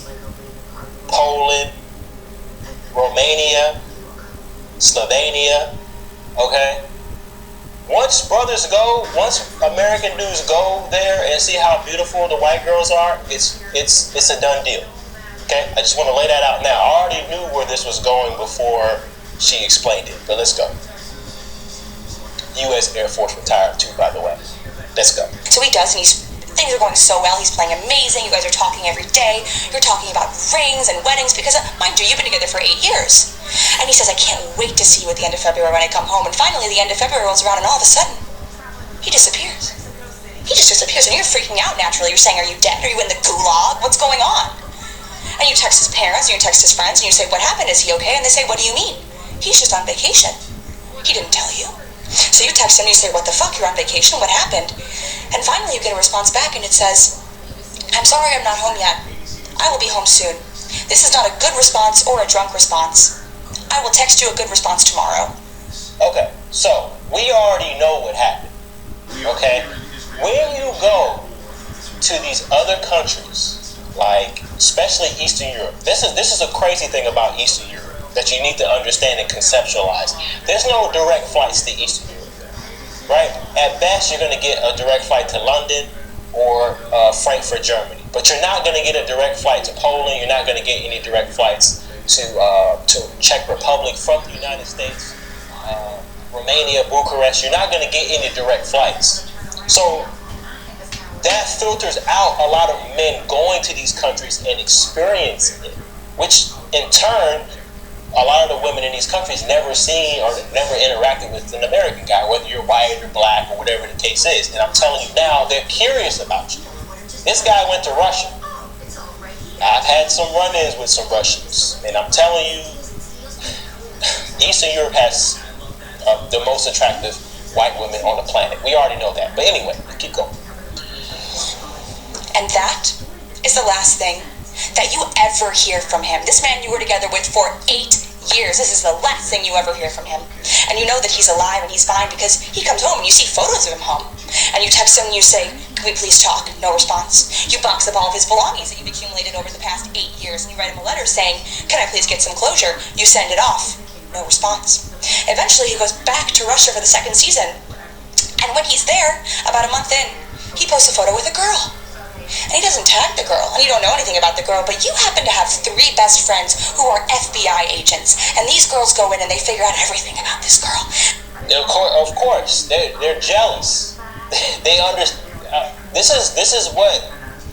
Poland, Romania, Slovenia, okay? Once American dudes go there and see how beautiful the white girls are, it's a done deal, okay? I just want to lay that out now. I already knew where this was going before she explained it, but let's go. U.S. Air Force retired too, by the way. Let's go. So he does, and things are going so well. He's playing amazing. You guys are talking every day. You're talking about rings and weddings because, mind you, you've been together for 8 years. And he says, I can't wait to see you at the end of February when I come home. And finally, the end of February rolls around, and all of a sudden, he disappears. He just disappears, and you're freaking out naturally. You're saying, are you dead? Are you in the gulag? What's going on? And you text his parents, and you text his friends, and you say, what happened? Is he okay? And they say, what do you mean? He's just on vacation. He didn't tell you. So you text him, you say, what the fuck, you're on vacation, what happened? And finally you get a response back and it says, I'm sorry I'm not home yet. I will be home soon. This is not a good response or a drunk response. I will text you a good response tomorrow. Okay, so we already know what happened. Okay? When you go to these other countries, like especially Eastern Europe, this is a crazy thing about Eastern Europe that you need to understand and conceptualize. There's no direct flights to Eastern Europe, right? At best, you're going to get a direct flight to London or Frankfurt, Germany, but you're not going to get a direct flight to Poland. You're not going to get any direct flights to Czech Republic from the United States, Romania, Bucharest. You're not going to get any direct flights. So that filters out a lot of men going to these countries and experiencing it, which in turn, a lot of the women in these countries never seen or never interacted with an American guy, whether you're white or black or whatever the case is. And I'm telling you now, they're curious about you. This guy went to Russia. I've had some run-ins with some Russians, and I'm telling you, Eastern Europe has the most attractive white women on the planet. We already know that. But anyway, keep going. And that is the last thing that you ever hear from him. This man you were together with for 8 years. This is the last thing you ever hear from him. And you know that he's alive and he's fine because he comes home and you see photos of him home. And you text him and you say, can we please talk? No response. You box up all of his belongings that you've accumulated over the past 8 years and you write him a letter saying, can I please get some closure? You send it off. No response. Eventually he goes back to Russia for the second season. And when he's there, about a month in, he posts a photo with a girl. And he doesn't tag the girl, and you don't know anything about the girl, but you happen to have 3 best friends who are FBI agents, and these girls go in and they figure out everything about this girl. Of course, they're jealous. They understand. This is what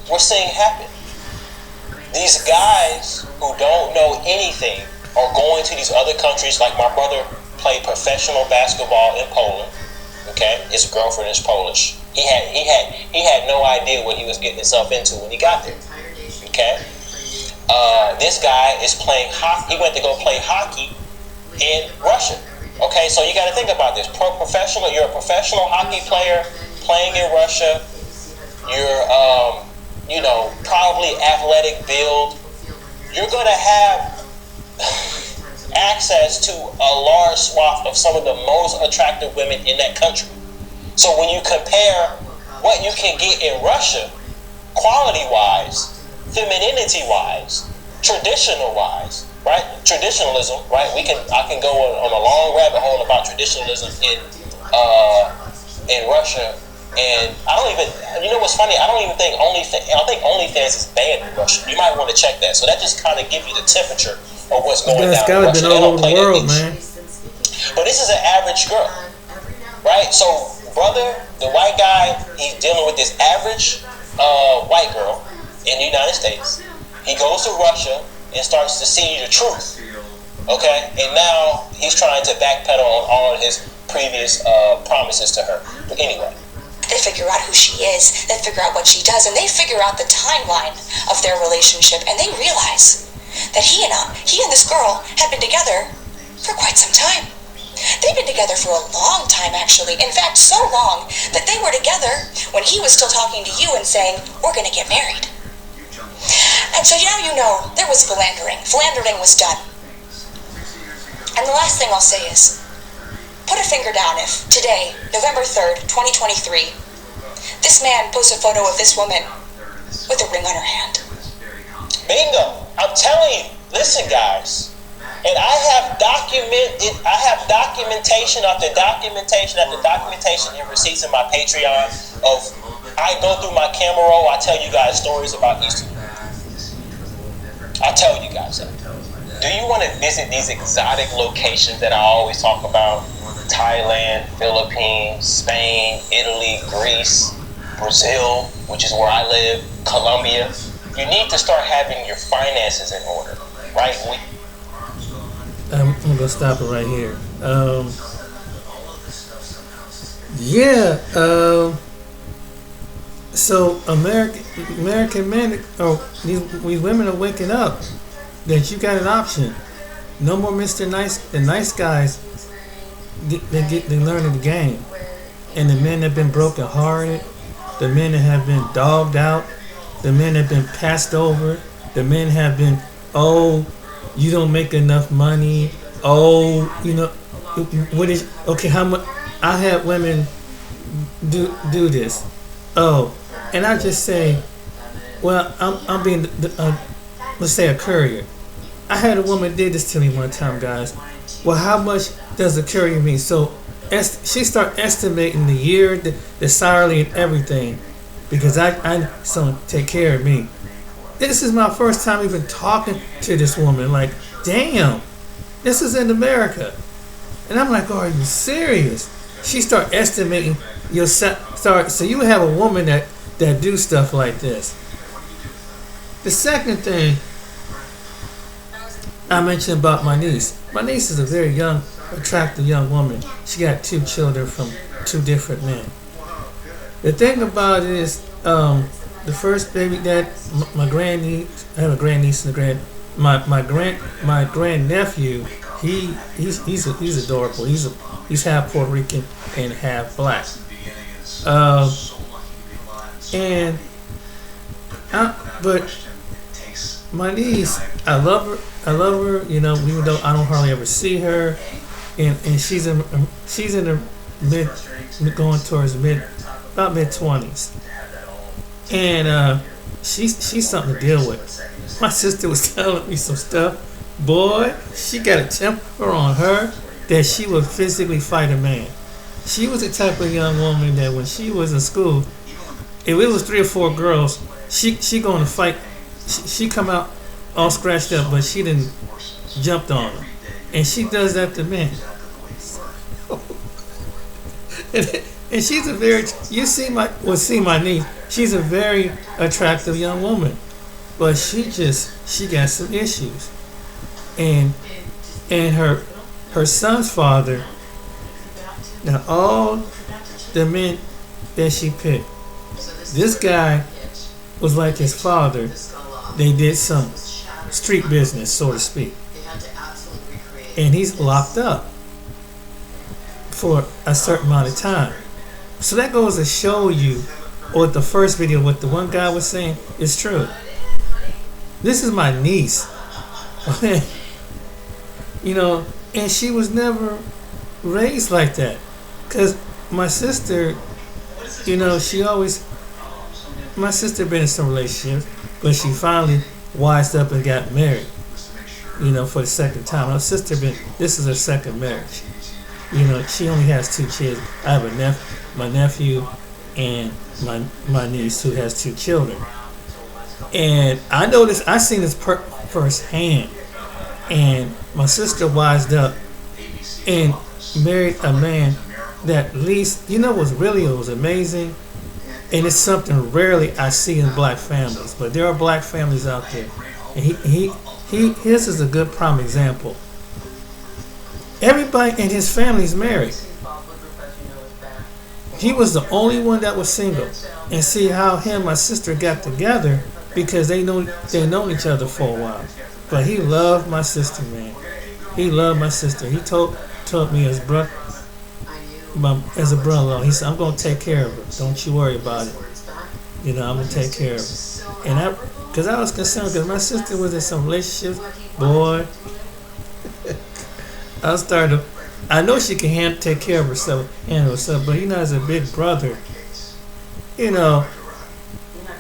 we're seeing happen. These guys who don't know anything are going to these other countries. Like my brother played professional basketball in Poland. Okay, his girlfriend is Polish. He had no idea what he was getting himself into when he got there. Okay, this guy is playing hockey. He went to go play hockey in Russia. Okay, so you got to think about this. Professional. You're a professional hockey player playing in Russia. You're probably athletic build. You're gonna have access to a large swath of some of the most attractive women in that country. So when you compare what you can get in Russia, quality-wise, femininity-wise, traditional-wise, right? Traditionalism, right? I can go on a long rabbit hole about traditionalism in Russia, and I don't even. You know what's funny? I don't think OnlyFans is banned in Russia. You might want to check that. So that just kind of gives you the temperature of what's going down in Russia. They don't play that bitch. But this is an average girl, right? So brother, the white guy, he's dealing with this average white girl in the United States. He goes to Russia and starts to see the truth. Okay? And now he's trying to backpedal on all of his previous promises to her. But anyway. They figure out who she is, they figure out what she does, and they figure out the timeline of their relationship, and they realize that he and this girl had been together for quite some time. They've been together for a long time, actually. In fact, so long that they were together when he was still talking to you and saying, we're going to get married. And so now you know there was philandering. Philandering was done. And the last thing I'll say is, put a finger down if today, November 3rd, 2023, this man posts a photo of this woman with a ring on her hand. Bingo. I'm telling you. Listen, guys. And I have documentation after documentation after documentation and receipts in my Patreon of, I go through my camera roll, I tell you guys stories about Eastern Europe. I tell you guys that. Do you want to visit these exotic locations that I always talk about? Thailand, Philippines, Spain, Italy, Greece, Brazil, which is where I live, Colombia. You need to start having your finances in order, right? I'm gonna stop it right here. So American men, these women are waking up that you got an option. No more Mr. Nice, the nice guys they learn the game. And the men that have been broken hearted, the men that have been dogged out, the men that have been passed over, the men have been, oh, you don't make enough money. Oh, you know, what is, okay, how much, I have women do this. Oh, and I just say, well, I'm being, let's say a courier. I had a woman did this to me one time, guys. Well, how much does a courier mean? So she start estimating the year, the salary, and everything, because I someone take care of me. This is my first time even talking to this woman. Like, damn, this is in America, and I'm like, oh, are you serious? She start estimating your start. So you have a woman that do stuff like this. The second thing I mentioned about my niece. My niece is a very young, attractive young woman. She got 2 children from 2 different men. The thing about it is, the first baby that my grandniece, I have a grandniece and my grandnephew. He's adorable. He's half Puerto Rican and half black. But my niece, I love her, you know, even though I don't hardly ever see her, and she's in the going towards about mid-20s, and she's something to deal with. My sister was telling me some stuff. Boy, she got a temper on her that she would physically fight a man. She was the type of young woman that when she was in school, if it was 3 or 4 girls, she going to fight. She come out all scratched up, but she didn't jumped on them, and she does that to men. And she's a very, you see my niece. She's a very attractive young woman, but she got some issues, and her son's father. Now all the men that she picked, this guy was like his father. They did some street business, so to speak, and he's locked up for a certain amount of time. So that goes to show you, or the first video, what the one guy was saying is true. This is my niece, you know, and she was never raised like that. Cause my sister, you know, my sister been in some relationships, but she finally wised up and got married, you know, for the second time. My sister this is her second marriage. You know, she only has 2 kids. I have my nephew and my niece who has 2 children. And I noticed, I seen this firsthand. And my sister wised up and married a man that at least, you know, it was amazing. And it's something rarely I see in black families, but there are black families out there, and his is a good prime example. Everybody in his family is married. He was the only one that was single, and see how him and my sister got together because they known each other for a while. But he loved my sister, man. He loved my sister. He told me as a brother-in-law, he said, I'm going to take care of her. Don't you worry about it. You know, I'm going to take care of her. And because I was concerned, because my sister was in some relationships, boy. I know she can take care of herself, handle herself, but you know, as a big brother, you know,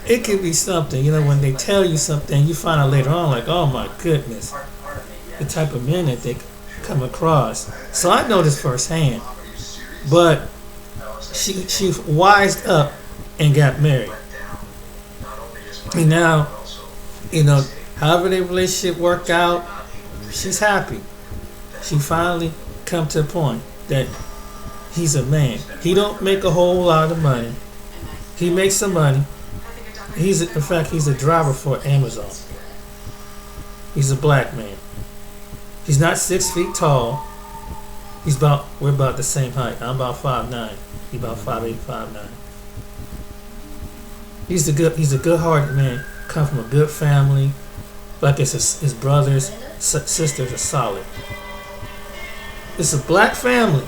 it could be something, you know, when they tell you something, you find out later on, like, oh my goodness, the type of men that they come across. So I know this firsthand. But she wised up and got married. And now, you know, however their relationship worked out, she's happy. She finally come to a point that he's a man. He don't make a whole lot of money. He makes some money. In fact, he's a driver for Amazon. He's a black man. He's not 6 feet tall. We're about the same height. I'm about 5'9". He's about 5'8", 5'9". He's a good-hearted man. Come from a good family. Like his brothers, sisters are solid. It's a black family.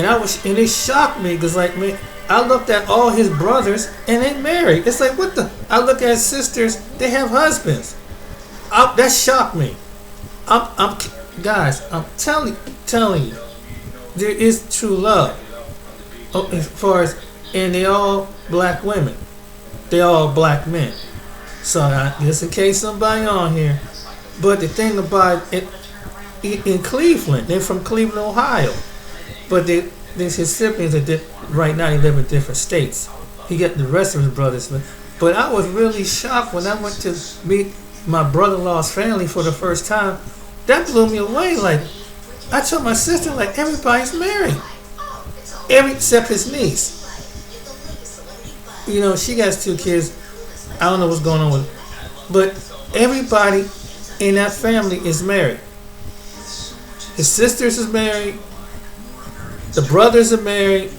and it shocked me because like man, I looked at all his brothers and they married. It's like what the? I look at his sisters, they have husbands. That shocked me. I'm guys, I'm telling you, there is true love. As far as and they all black women, they all black men. So just in case somebody on here, but the thing about it in Cleveland, they're from Cleveland, Ohio, but his siblings are right now they live in different states. He got the rest of his brothers, but I was really shocked when I went to meet my brother-in-law's family for the first time. That blew me away. Like I told my sister, like everybody's married, except his niece. You know, she got 2 kids. I don't know what's going on with it, but everybody in that family is married. His sisters is married. The brothers are married.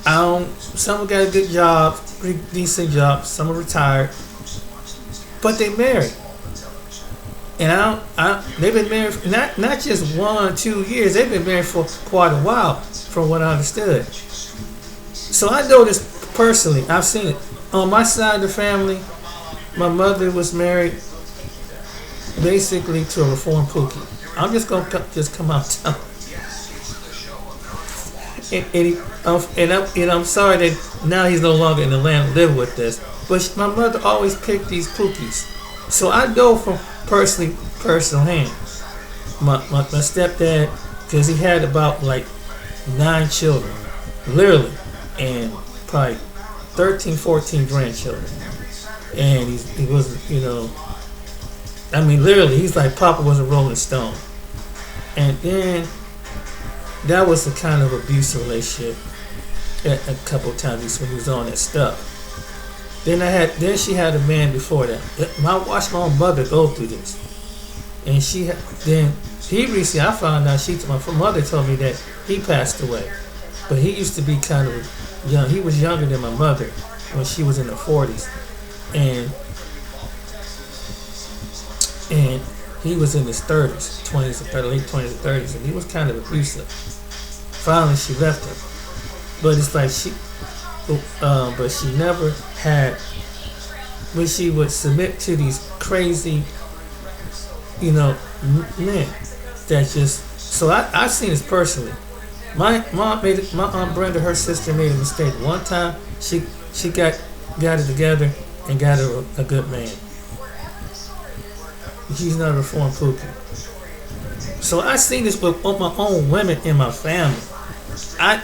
Some got a good job, pretty decent job. Some are retired, but they married. And they've been married for not just 1 or 2 years. They've been married for quite a while, from what I understood. So I know this personally. I've seen it on my side of the family. My mother was married basically to a reformed pookie. I'm just gonna come out and tell him. And I'm sorry that now he's no longer in the land to live with this. But my mother always picked these pookies. So I know from personal hand. My stepdad, because he had about like 9 children, literally, and probably 13, 14 grandchildren. And he was, you know, I mean, literally, he's like Papa was a Rolling Stone. And then that was a kind of abusive relationship a couple of times when he was on that stuff. Then she had a man before that. I watched my own mother go through this, and I found out my mother told me that he passed away, but he used to be kind of young. He was younger than my mother when she was in her 40s, and he was in his 30s, 20s, late 20s or 30s, and he was kind of abusive. Finally, she left him, but it's like but she never had, when she would submit to these crazy, you know, men that just, so I've seen this personally. My Aunt Brenda, her sister made a mistake. One time, she got it together and got her a good man. She's not a reformed pookie. So I seen this with my own women in my family.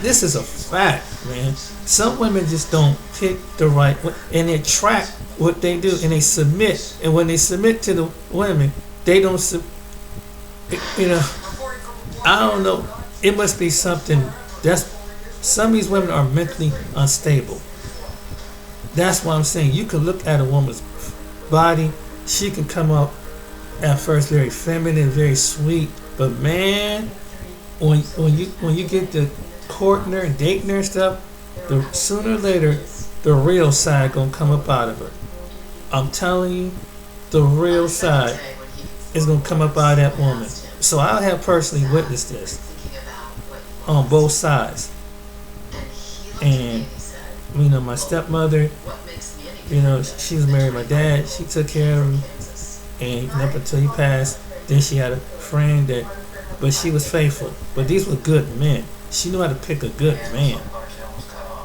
This is a fact, man. Some women just don't pick the right way, and they track what they do, and they submit. And when they submit to the women, they don't. You know, I don't know. It must be something. Some of these women are mentally unstable. That's why I'm saying you can look at a woman's body. She can come up at first very feminine, very sweet, but man, when you get to courting her and dating her and stuff, sooner or later the real side gonna come up out of her. I'm telling you, the real side is gonna come up out of that woman. So I have personally witnessed this on both sides. And you know, my stepmother, you know, she was married to my dad. She took care of him, and up until he passed, then she had a friend but she was faithful. But these were good men. She knew how to pick a good man,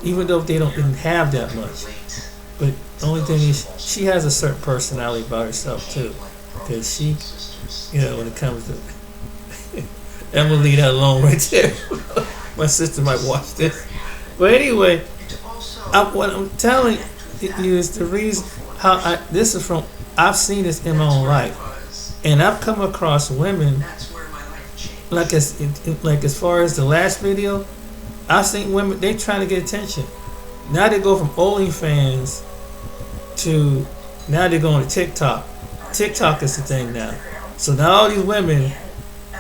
even though they didn't have that much. But the only thing is, she has a certain personality about herself too, because she, you know, when it comes to, I'm gonna leave that alone right there. My sister might watch this, but anyway, what I'm telling you is the reason how I've seen this in my own life, and I've come across women. Like as far as the last video, I've seen women, they trying to get attention. Now they go from OnlyFans to now they're going to TikTok. TikTok is the thing now. So now all these women,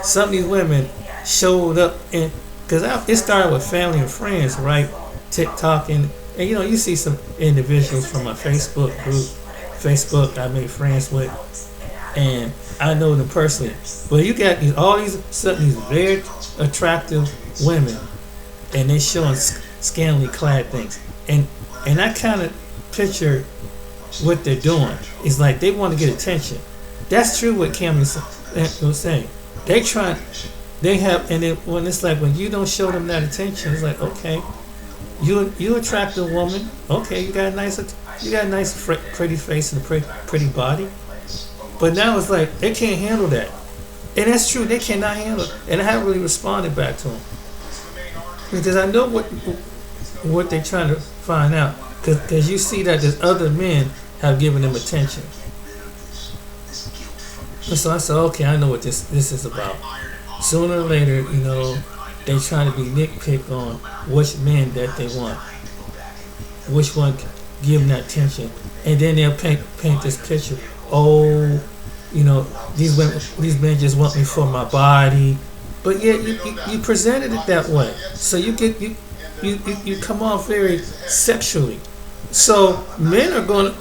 some of these women showed up because it started with family and friends, right? TikTok and you know, you see some individuals from my Facebook group. Facebook I made friends with, and I know them personally. But you got all these very attractive women, and they showing scantily clad things, and I kind of picture what they're doing. It's like they want to get attention. That's true what Cam was saying. They have, and then when it's like when you don't show them that attention, it's like, okay, you attract a woman. Okay, you got a nice pretty face and a pretty body. But now it's like they can't handle that, and that's true. They cannot handle it, and I haven't really responded back to them because I know what they're trying to find out. Because you see that there's other men have given them attention. And so I said, okay, I know what this is about. Sooner or later, they trying to be nitpick on which men that they want, which one give them that attention, and then they'll paint this picture. Oh, these men just want me for my body, but yet you presented it that way, so you come off very sexually. So men are going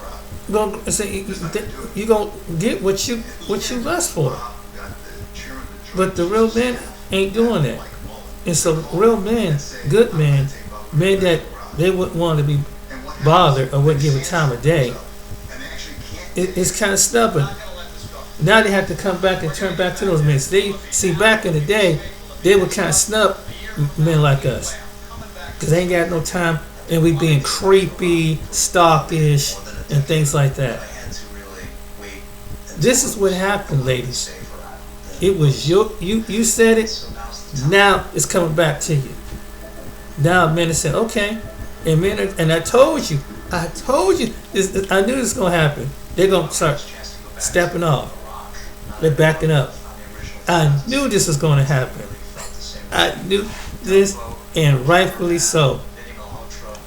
to say you're going to get what you lust for, but the real men ain't doing that. And so real men, good men that they wouldn't want to be bothered or wouldn't give a time of day, it's kind of stubborn. Now they have to come back and turn back to those men. See, back in the day, they would kind of snub men like us because they ain't got no time, and we being creepy, stalkish, and things like that. This is what happened, ladies. It was you said it. Now it's coming back to you. Now men are saying, okay, and I told you, this, I knew this was gonna happen. They're gonna start stepping off. They're backing up. I knew this was gonna happen. I knew this, and rightfully so.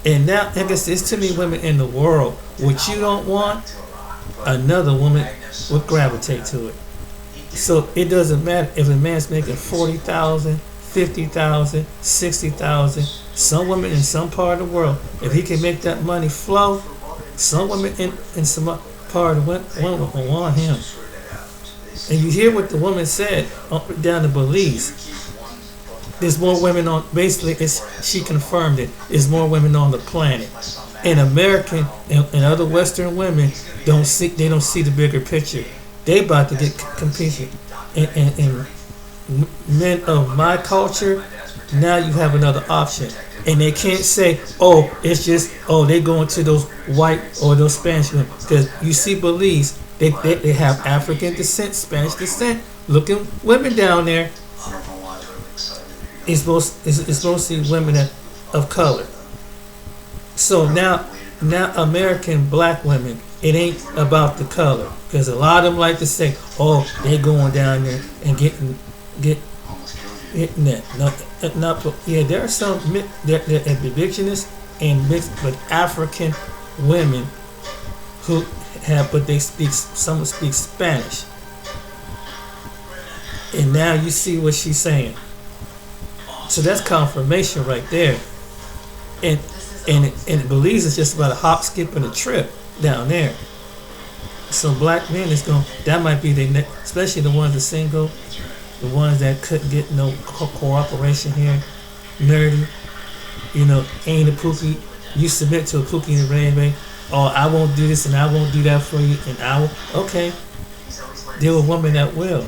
And now, I guess there's too many women in the world. What you don't want, another woman would gravitate to it. So it doesn't matter if a man's making $40,000, $50,000, $60,000. Some women in some part of the world, if he can make that money flow, some women in some part of the world will want him. And you hear what the woman said down in Belize. There's more women on. Basically, she confirmed it. There's more women on the planet. And American and other Western women don't see the bigger picture. They about to get competing. And men of my culture, now you have another option. And they can't say, it's just, they going to those white or those Spanish women. Because you see Belize, they have African descent, Spanish descent looking women down there. It's mostly women of color. So now American black women, it ain't about the color. Because a lot of them like to say, they going down there and getting that. There are some they're indigenous and mixed with African women who have, but some speak Spanish. And now you see what she's saying. So that's confirmation right there. And Belize is just about a hop, skip, and a trip down there. So black men that might be their next, especially the ones that are single, the ones that couldn't get no cooperation here, nerdy, ain't a pookie. You submit to a pookie in the railway. I won't do this and I won't do that for you, and I will. Okay, deal with a woman that will.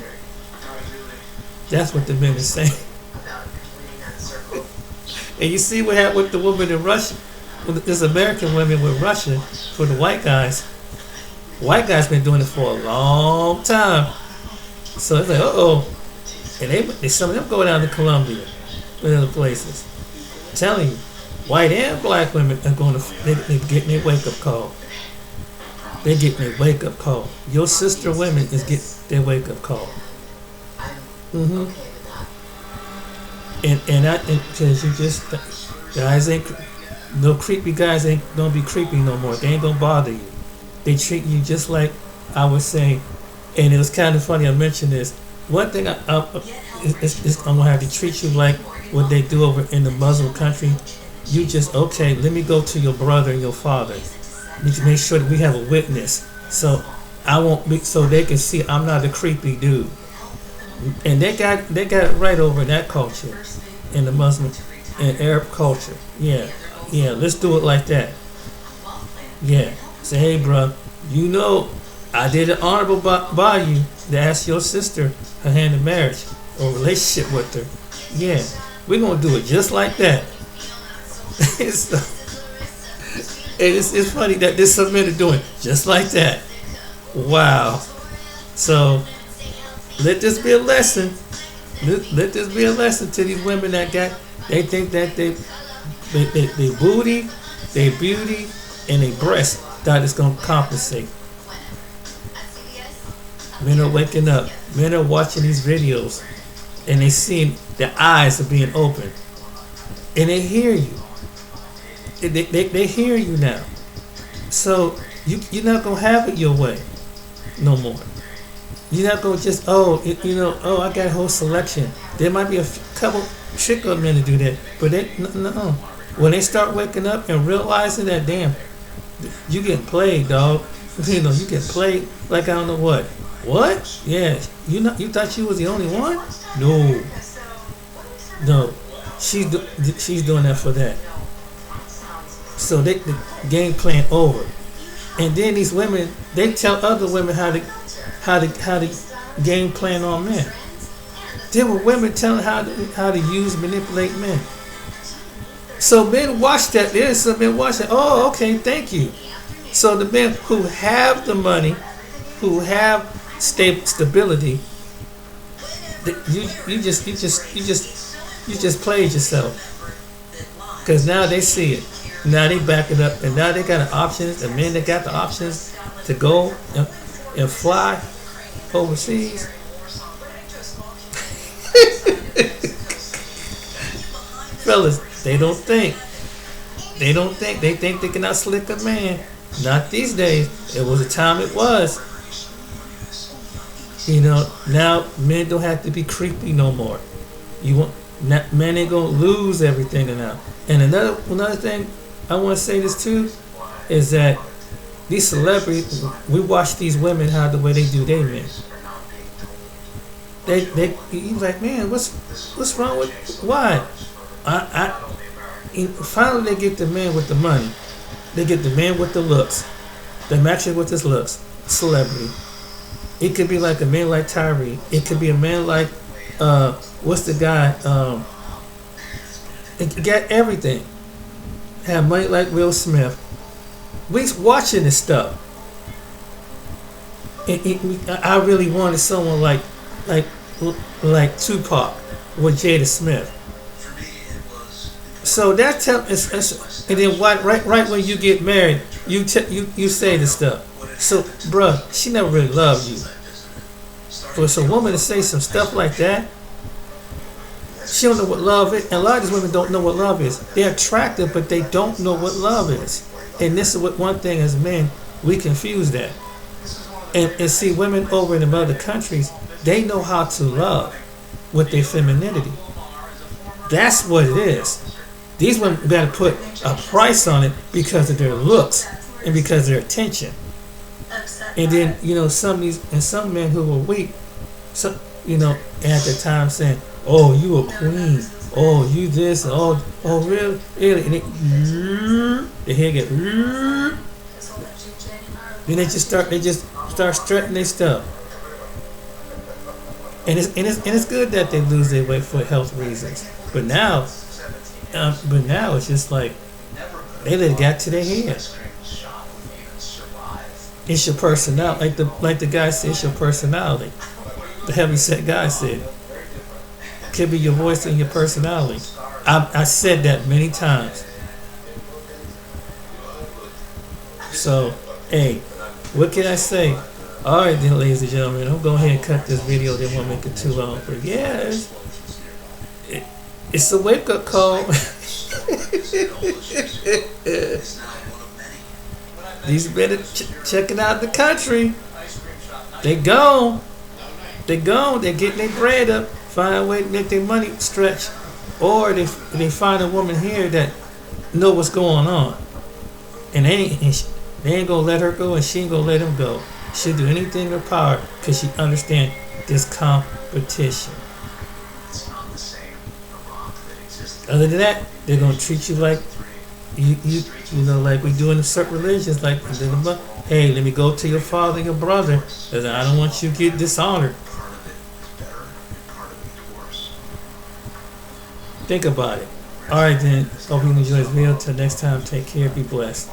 That's what the men are saying. And you see what happened with the woman in Russia. This American women with Russia for the white guys. White guys been doing it for a long time. So it's like, and some of them go down to Colombia and other places. I'm telling you, white and black women are going to, they're getting their wake up call. They're getting their wake up call. Your sister women is getting their wake up call. And because you just, guys ain't, no creepy guys ain't gonna be creepy no more. They ain't gonna bother you. They treat you just like I was saying. And it was kind of funny I mentioned this. One thing I'm gonna have to treat you like what they do over in the Muslim country. You just, let me go to your brother and your father. Need to make sure that we have a witness. So I won't be, so they can see I'm not a creepy dude. And they got it right over in that culture, in the Muslim and Arab culture. Yeah, let's do it like that. Yeah, say, hey, bro, you know, I did it honorable by you to ask your sister her hand in marriage or relationship with her. Yeah, we're gonna do it just like that. It's funny that this some men are doing just like that. Wow. So let this be a lesson. Let this be a lesson to these women that they think that they booty, they beauty, and they breast that is gonna compensate. Men are waking up. Men are watching these videos, and they seeing their eyes are being opened, and they hear you. They hear you now. So you're not gonna have it your way no more. You're not gonna just I got a whole selection. There might be a couple trickle men to do that, but no. When they start waking up and realizing that, damn, you get played, dog. You get played like I don't know what. What? Yeah. You thought you was the only one? No. She's doing that for that. So the game plan over, and then these women, they tell other women how to game plan on men. There were women telling how to use manipulate men. So men watch that. There's some men watch that. Oh, okay, thank you. So the men who have the money, who have stability, you just played yourself, because now they see it. Now they back it up, and now they got the options. The men that got the options to go and fly overseas. Fellas, they don't think. They think they can outslick a man. Not these days. It was a time it was. Now men don't have to be creepy no more. Men ain't gonna lose everything now. And another thing I want to say this too is that these celebrities, we watch these women how the way they do their men. You like, man, what's wrong with why? Finally they get the man with the money. They get the man with the looks. They match it with his looks. Celebrity. It could be like a man like Tyree. It could be a man like what's the guy? It got everything. Have money like Will Smith. We watching this stuff. I really wanted someone like Tupac with Jada Smith. So that and then right when you get married, you say this stuff. So, bruh, she never really loved you. For a woman to say some stuff like that, she don't know what love is. And a lot of these women don't know what love is. They're attractive, but they don't know what love is. And this is what one thing as men, we confuse that. And see, women over in the other countries, they know how to love with their femininity. That's what it is. These women got to put a price on it because of their looks and because of their attention. And then, some men who were weak, at the time saying, oh, you a queen. Oh, you this. Oh, really? And the head get. Then they just start strutting their stuff. And it's good that they lose their weight for health reasons. But now it's just like they let it get to their head. It's your personality, like the guy said, it's your personality. The heavyset guy said, could be your voice and your personality. I said that many times. So, hey, what can I say? All right, then, ladies and gentlemen, I'm going ahead and cut this video. They won't make it too long, but yeah, it's a wake-up call. These men are checking out the country. They gone. They're getting their bread up. Find a way to make their money stretch, or they find a woman here that know what's going on, and they ain't gonna let her go, and she ain't gonna let him go. She'll do anything in her power because she understands this competition. Other than that, they're gonna treat you like you know, like we do in certain religions. Like, hey, let me go to your father, your brother, because I don't want you to get dishonored. Think about it. All right, then. Hope you enjoy this video. Till next time, take care. Be blessed.